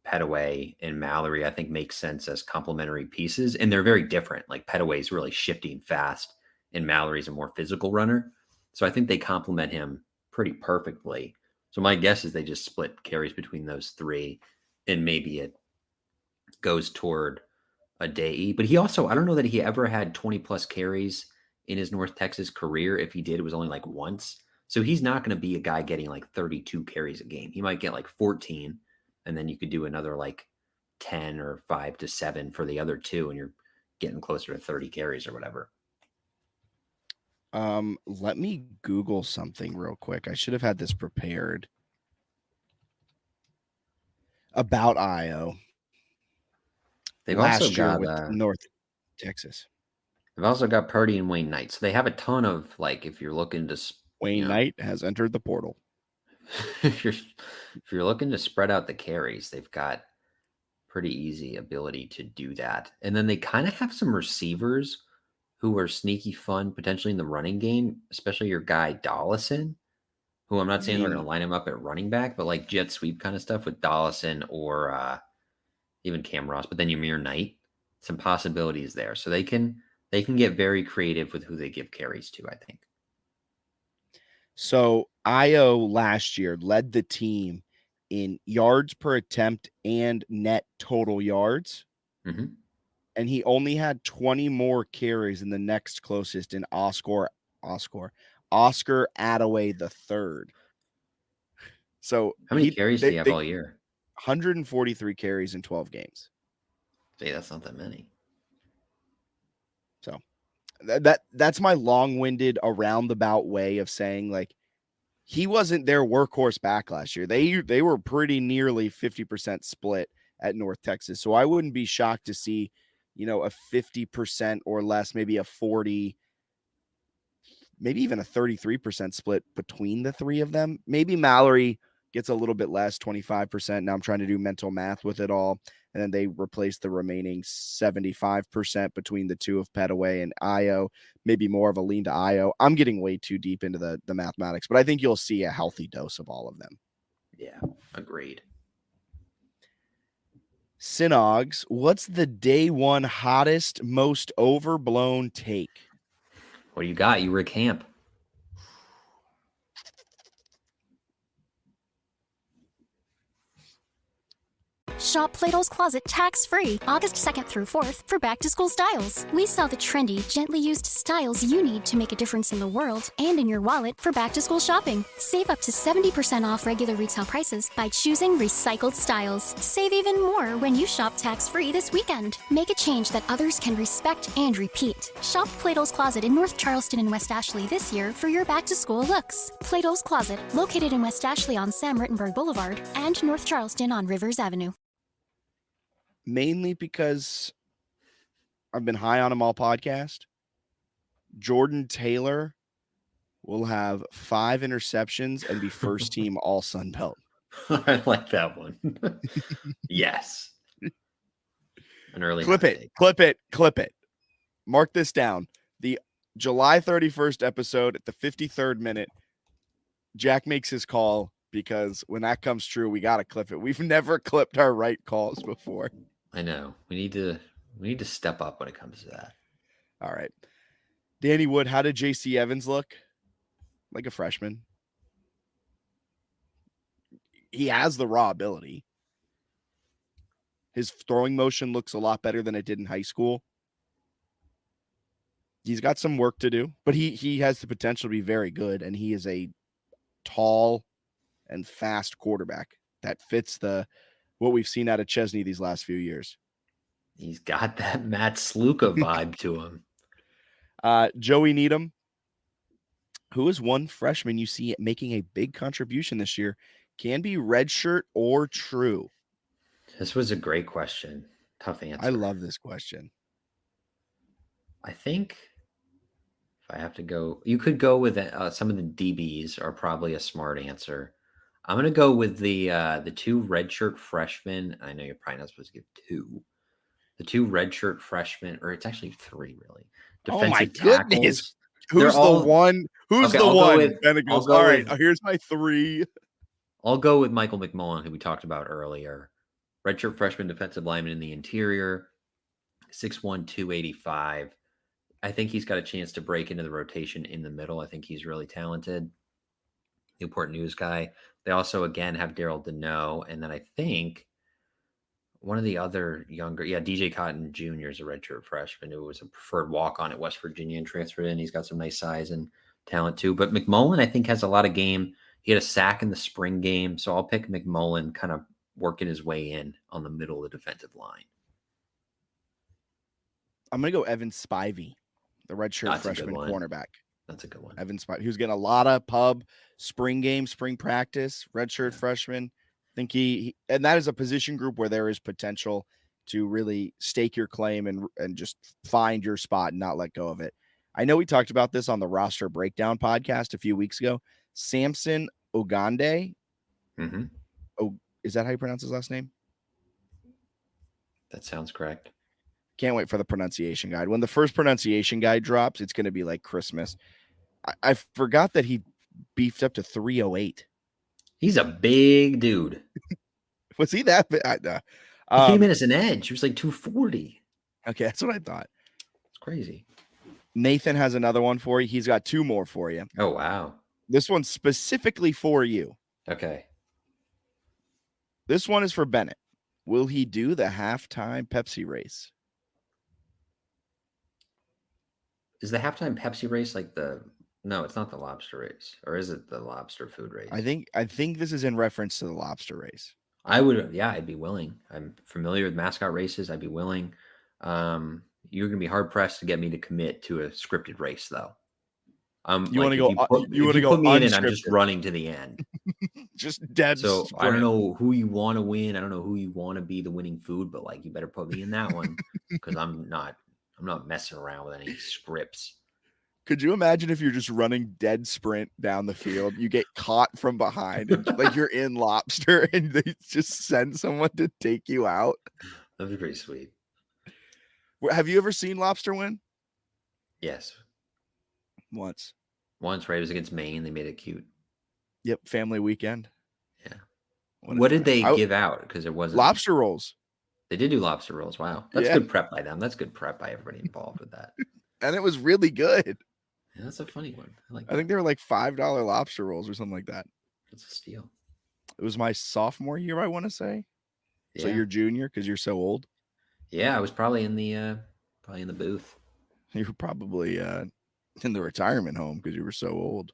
Petaway and Mallory, I think, make sense as complementary pieces, and they're very different. Like Petaway is really shifting fast, and Mallory's a more physical runner. So I think they complement him pretty perfectly. So my guess is they just split carries between those three, and maybe it goes toward a day. But he also, I don't know that he ever had 20 plus carries in his North Texas career. If he did, it was only like once. So he's not going to be a guy getting like 32 carries a game. He might get like 14, and then you could do another like 10 or 5 to 7 for the other two, and you're getting closer to 30 carries or whatever. Let me Google something real quick. I should have had this prepared. About IO. They've last also year got with North Texas. They've also got Purdy and Wayne Knight. So they have a ton of, like, if you're looking to Wayne Knight has entered the portal. if you're looking to spread out the carries, they've got pretty easy ability to do that. And then they kind of have some receivers who are sneaky fun potentially in the running game, especially your guy Dollison, who I'm not saying they're going to line him up at running back, but like jet sweep kind of stuff with Dollison or even Cam Ross, but then Ymir Knight, some possibilities there. So they can get very creative with who they give carries to, I think. So IO last year led the team in yards per attempt and net total yards. Mm-hmm. And he only had 20 more carries than the next closest in Oscar Attaway the third. So how many carries do you have all year? 143 carries in 12 games. See, that's not that many. So that's my long-winded roundabout way of saying, like, he wasn't their workhorse back last year. They were pretty nearly 50% split at North Texas. So I wouldn't be shocked to see, a 50% or less, maybe a 40, maybe even a 33% split between the three of them. Maybe Mallory gets a little bit less, 25%. Now I'm trying to do mental math with it all. And then they replace the remaining 75% between the two of Petaway and IO, maybe more of a lean to IO. I'm getting way too deep into the mathematics, but I think you'll see a healthy dose of all of them. Yeah, agreed. Synogs, what's the day one hottest, most overblown take? What do you got? You were at camp. Shop Plato's Closet tax-free August 2nd through 4th for back-to-school styles. We sell the trendy, gently used styles you need to make a difference in the world and in your wallet for back-to-school shopping. Save up to 70% off regular retail prices by choosing recycled styles. Save even more when you shop tax-free this weekend. Make a change that others can respect and repeat. Shop Plato's Closet in North Charleston and West Ashley this year for your back-to-school looks. Plato's Closet, located in West Ashley on Sam Rittenberg Boulevard and North Charleston on Rivers Avenue. Mainly because I've been high on them all podcast. Jordan Taylor will have 5 interceptions and be first team all Sun Belt. I like that one. Yes. An early clip it. Mark this down. The July 31st episode at the 53rd minute, Jack makes his call. because when that comes true, we got to clip it. We've never clipped our right calls before. I know. We need to step up when it comes to that. All right. Danny Wood, how did JC Evans look? Like a freshman. He has the raw ability. His throwing motion looks a lot better than it did in high school. He's got some work to do, but he has the potential to be very good, and he is a tall and fast quarterback that fits what we've seen out of Chesney these last few years. He's got that Matt Sluka vibe to him. Joey Needham, who is one freshman you see making a big contribution this year, can be redshirt or true. This was a great question. Tough answer. I love this question. I think if I have to go, you could go with some of the DBs are probably a smart answer. I'm going to go with the two redshirt freshmen. I know you're probably not supposed to give two. The two redshirt freshmen, or it's actually three, really. Oh my Defensive goodness. tackles. Who's the one? Who's Okay, the I'll go one? with- Bennett I'll goes, go all right, with- here's my three. I'll go with Michael McMullen, who we talked about earlier. Redshirt freshman defensive lineman in the interior, 6'1", 285. I think he's got a chance to break into the rotation in the middle. I think he's really talented. Newport News guy. They also, again, have Daryl Deneau. And then I think one of the other younger, DJ Cotton Jr. is a redshirt freshman who was a preferred walk-on at West Virginia and transferred in. He's got some nice size and talent too. But McMullen, I think, has a lot of game. He had a sack in the spring game. So I'll pick McMullen kind of working his way in on the middle of the defensive line. I'm going to go Evan Spivey, the redshirt freshman cornerback. That's a good one. Evan Spivey, who's getting a lot of pub, spring game, spring practice, redshirt freshman. I think he and that is a position group where there is potential to really stake your claim and just find your spot and not let go of it. I know we talked about this on the roster breakdown podcast a few weeks ago. Samson Ogande. Mm-hmm. Oh, is that how you pronounce his last name? That sounds correct. Can't wait for the pronunciation guide. When the first pronunciation guide drops, it's going to be like Christmas. I forgot that he beefed up to 308. He's a big dude. Was he that big? He came in as an edge. He was like 240. Okay, that's what I thought. It's crazy. Nathan has another one for you. He's got two more for you. Oh, wow. This one's specifically for you. Okay. This one is for Bennett. Will he do the halftime Pepsi race? Is the halftime Pepsi race like no, it's not the lobster race. Or is it the lobster food race? I think this is in reference to the lobster race. I'd be willing. I'm familiar with mascot races. I'd be willing. You're going to be hard pressed to get me to commit to a scripted race, though. You want to go? You want to go? Put me in, and I'm just running to the end. Just dead. So sprint. I don't know who you want to win. I don't know who you want to be the winning food, but like you better put me in that one because I'm not messing around with any scripts. Could you imagine if you're just running dead sprint down the field, you get caught from behind, and like you're in lobster, and they just send someone to take you out? That'd be pretty sweet. Have you ever seen lobster win? Yes. Once, right? It was against Maine. They made it cute. Yep, family weekend. Yeah. What did they give out? Because it wasn't lobster rolls. They did do lobster rolls. Wow. That's good prep by them. That's good prep by everybody involved with that. And it was really good. Yeah, that's a funny one. I think they were like $5 lobster rolls or something like that. That's a steal. It was my sophomore year, I want to say. Yeah. So you're junior because you're so old. Yeah, I was probably in the booth. You were probably in the retirement home because you were so old.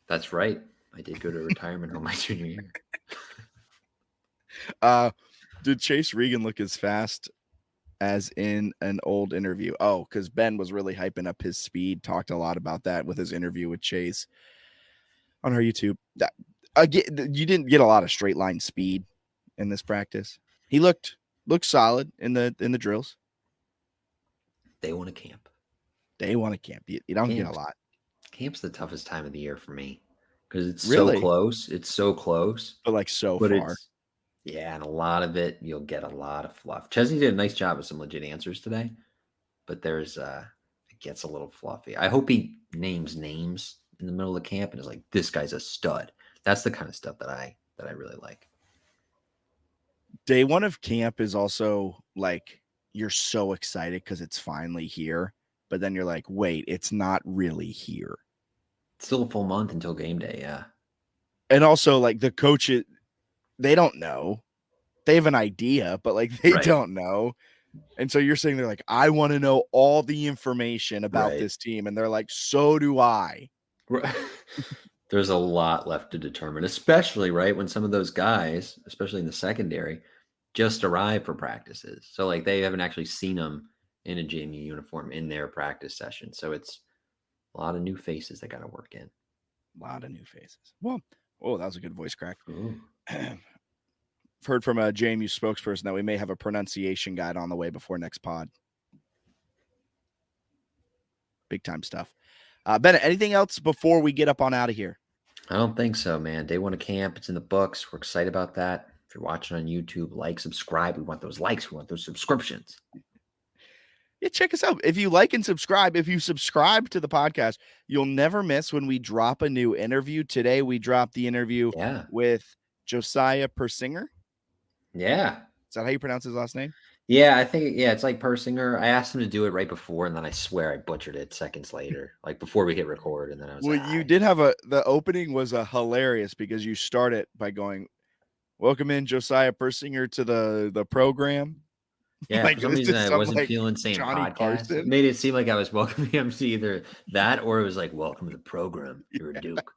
That's right. I did go to a retirement home my junior year. Did Chase Regan look as fast as in an old interview? Oh, because Ben was really hyping up his speed. Talked a lot about that with his interview with Chase on our YouTube. You didn't get a lot of straight line speed in this practice. He looked solid in the drills. They want to camp. You don't get a lot. Camp's the toughest time of the year for me because it's Really? so close. It's so close, But like so but far. Yeah, and a lot of it, you'll get a lot of fluff. Chesney did a nice job with some legit answers today, but it gets a little fluffy. I hope he names names in the middle of the camp and is like, this guy's a stud. That's the kind of stuff that I that I really like. Day one of camp is also like you're so excited because it's finally here, but then you're like, wait, it's not really here. It's still a full month until game day, yeah. And also, like, the coaches, they don't know. They have an idea, but like they Right. don't know. And so you're saying they're like, I want to know all the information about Right. this team. And they're like, so do I. There's a lot left to determine, especially right when some of those guys, especially in the secondary, just arrived for practices. So like they haven't actually seen them in a JMU uniform in their practice session. So it's a lot of new faces that got to work in. A lot of new faces. Well, oh, that was a good voice crack. Ooh. Heard from a JMU spokesperson that we may have a pronunciation guide on the way before next pod. Big time stuff. Bennett, anything else before we get up on out of here? I don't think so, man. Day one of camp, it's in the books. We're excited about that. If you're watching on YouTube, like, subscribe. We want those likes. We want those subscriptions. Yeah, check us out. If you like and subscribe, if you subscribe to the podcast, you'll never miss when we drop a new interview. Today, we dropped the interview with Josiah Persinger. Yeah. Is that how you pronounce his last name? Yeah, I think, it's like Persinger. I asked him to do it right before, and then I swear I butchered it seconds later, like before we hit record. And then I was well, like, you did have the opening was hilarious because you start it by going, welcome in Josiah Persinger to the program. Yeah, like, for some reason I wasn't feeling saying Johnny podcast. Carson. It made it seem like I was welcoming him to either that or it was like, welcome to the program. You're a Duke.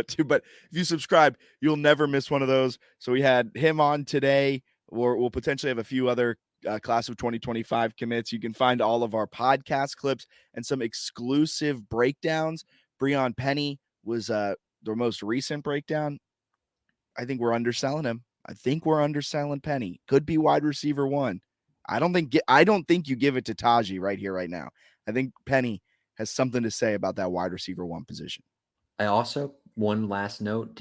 Too, but if you subscribe, you'll never miss one of those. So we had him on today. We'll potentially have a few other class of 2025 commits. You can find all of our podcast clips and some exclusive breakdowns. Breon Penny was the most recent breakdown. I think we're underselling him. I think we're underselling Penny. Could be wide receiver 1. I don't think you give it to Taji right here, right now. I think Penny has something to say about that wide receiver 1 position. I also, two last notes,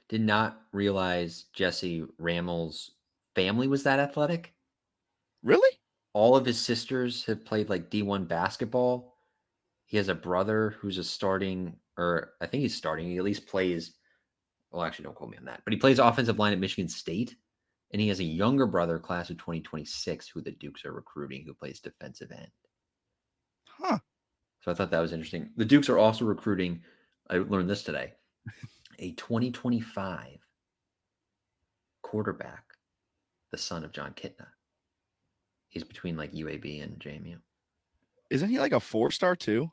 did not realize Jesse Ramel's family was that athletic. Really? All of his sisters have played like D1 basketball. He has a brother who's I think he's starting. He at least plays, well, actually don't quote me on that, but he plays offensive line at Michigan State. And he has a younger brother, class of 2026, who the Dukes are recruiting, who plays defensive end. Huh. So I thought that was interesting. The Dukes are also recruiting, I learned this today, a 2025 quarterback, the son of John Kitna. He's between like UAB and JMU. Isn't he like a 4-star too?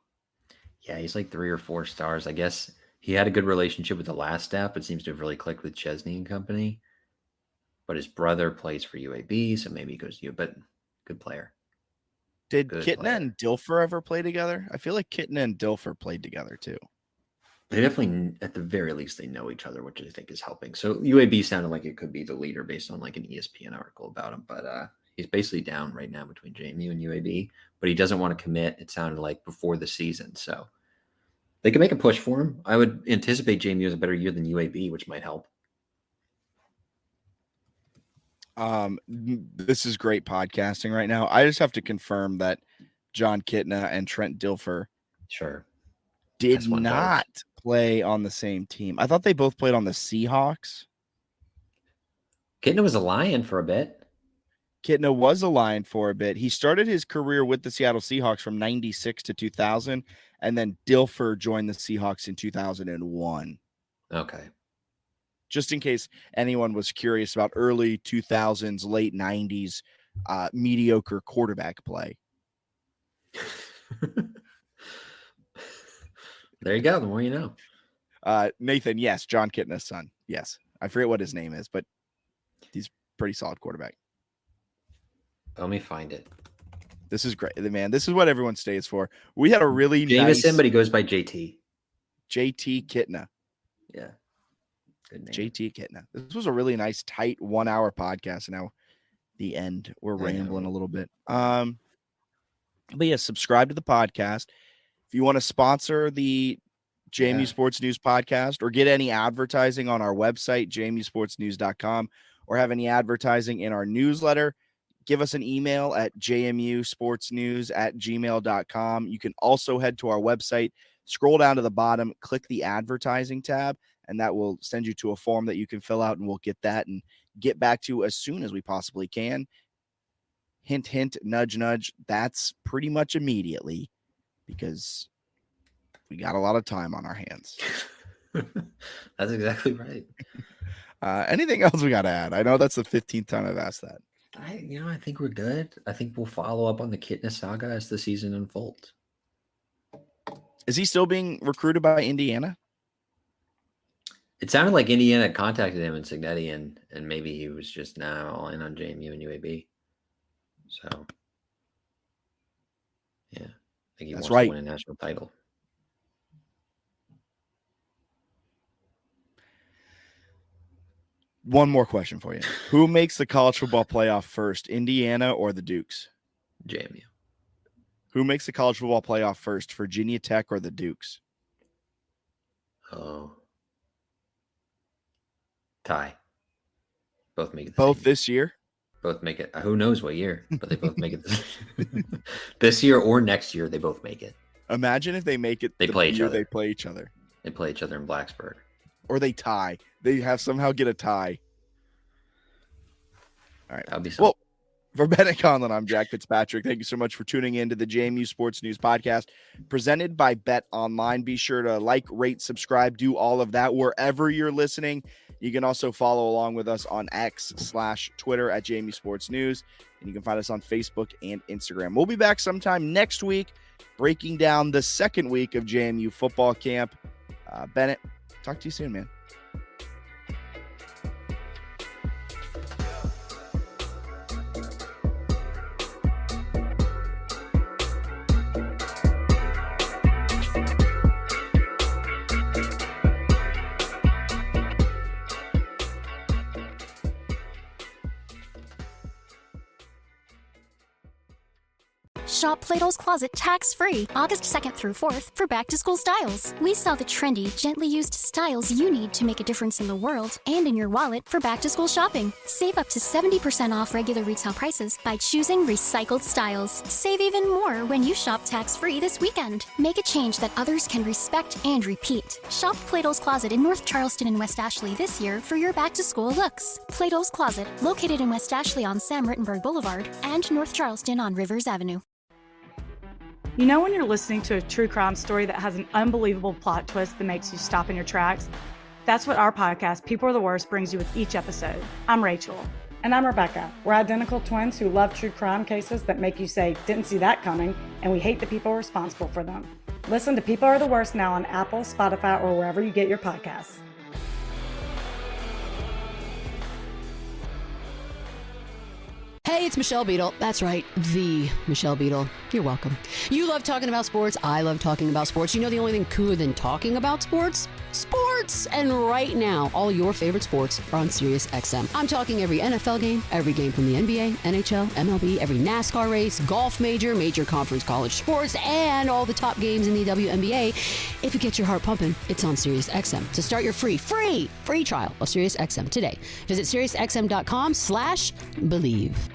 Yeah, he's like 3 or 4 stars. I guess he had a good relationship with the last staff, but seems to have really clicked with Chesney and company. But his brother plays for UAB, so maybe he goes to but good player. Did Kitna and Dilfer ever play together? I feel like Kitna and Dilfer played together too. They definitely, at the very least, they know each other, which I think is helping. So UAB sounded like it could be the leader based on like an ESPN article about him. But he's basically down right now between JMU and UAB. But he doesn't want to commit, it sounded like, before the season. So they can make a push for him. I would anticipate JMU has a better year than UAB, which might help. This is great podcasting right now. I just have to confirm that John Kitna and Trent Dilfer did not play on the same team. I thought they both played on the Seahawks. Kitna was a Lion for a bit. Kitna was a Lion for a bit. He started his career with the Seattle Seahawks from 96 to 2000, and then Dilfer joined the Seahawks in 2001. Okay. Just in case anyone was curious about early 2000s, late 90s mediocre quarterback play. There you go. The more you know. Nathan, yes, John Kitna's son. Yes. I forget what his name is, but he's pretty solid quarterback. Let me find it. This is great, man. This is what everyone stays for. We had a really Jameson, nice... but he goes by JT. JT Kitna. Yeah. Good name. JT Kitna. This was a really nice, tight 1-hour podcast. And now the end, we're rambling a little bit. But yeah, subscribe to the podcast. If you want to sponsor the JMU Sports News podcast or get any advertising on our website, jmusportsnews.com, or have any advertising in our newsletter, give us an email at jmusportsnews@gmail.com. You can also head to our website, scroll down to the bottom, click the advertising tab, and that will send you to a form that you can fill out, and we'll get that and get back to you as soon as we possibly can. Hint, hint, nudge, nudge. That's pretty much immediately, because we got a lot of time on our hands. That's exactly right. Anything else we got to add? I know that's the 15th time I've asked that. I think we're good. I think we'll follow up on the Kitna saga as the season unfolds. Is he still being recruited by Indiana? It sounded like Indiana contacted him in Signetti, and maybe he was just now all in on JMU and UAB. So, yeah, I think he wants to win a national title. One more question for you. Who makes the college football playoff first, Indiana or the Dukes? JMU. Who makes the college football playoff first, Virginia Tech or the Dukes? Oh. Tie. Both make it. Both this year? Both make it. Who knows what year, but they both make it this year or next year. They both make it. Imagine if they make it. They play each other. They play each other. They play each other in Blacksburg. Or they tie. They have somehow get a tie. All right. That'll be something. Well, for Bennett Conlon, I'm Jack Fitzpatrick. Thank you so much for tuning in to the JMU Sports News Podcast presented by Bet Online. Be sure to like, rate, subscribe, do all of that wherever you're listening. You can also follow along with us on X/Twitter at JMU Sports News, and you can find us on Facebook and Instagram. We'll be back sometime next week breaking down the second week of JMU football camp. Bennett, talk to you soon, man. Shop Plato's Closet tax-free August 2nd through 4th for back-to-school styles. We sell the trendy, gently used styles you need to make a difference in the world and in your wallet for back-to-school shopping. Save up to 70% off regular retail prices by choosing recycled styles. Save even more when you shop tax-free this weekend. Make a change that others can respect and repeat. Shop Plato's Closet in North Charleston and West Ashley this year for your back-to-school looks. Plato's Closet, located in West Ashley on Sam Rittenberg Boulevard and North Charleston on Rivers Avenue. You know when you're listening to a true crime story that has an unbelievable plot twist that makes you stop in your tracks? That's what our podcast, People Are the Worst, brings you with each episode. I'm Rachel. And I'm Rebecca. We're identical twins who love true crime cases that make you say, didn't see that coming, and we hate the people responsible for them. Listen to People Are the Worst now on Apple, Spotify, or wherever you get your podcasts. Hey, it's Michelle Beadle. That's right, the Michelle Beadle. You're welcome. You love talking about sports. I love talking about sports. You know the only thing cooler than talking about sports? Sports! And right now, all your favorite sports are on Sirius XM. I'm talking every NFL game, every game from the NBA, NHL, MLB, every NASCAR race, golf major conference college sports, and all the top games in the WNBA. If it gets your heart pumping, it's on Sirius XM. So start your free trial of Sirius XM today. Visit SiriusXM.com/believe.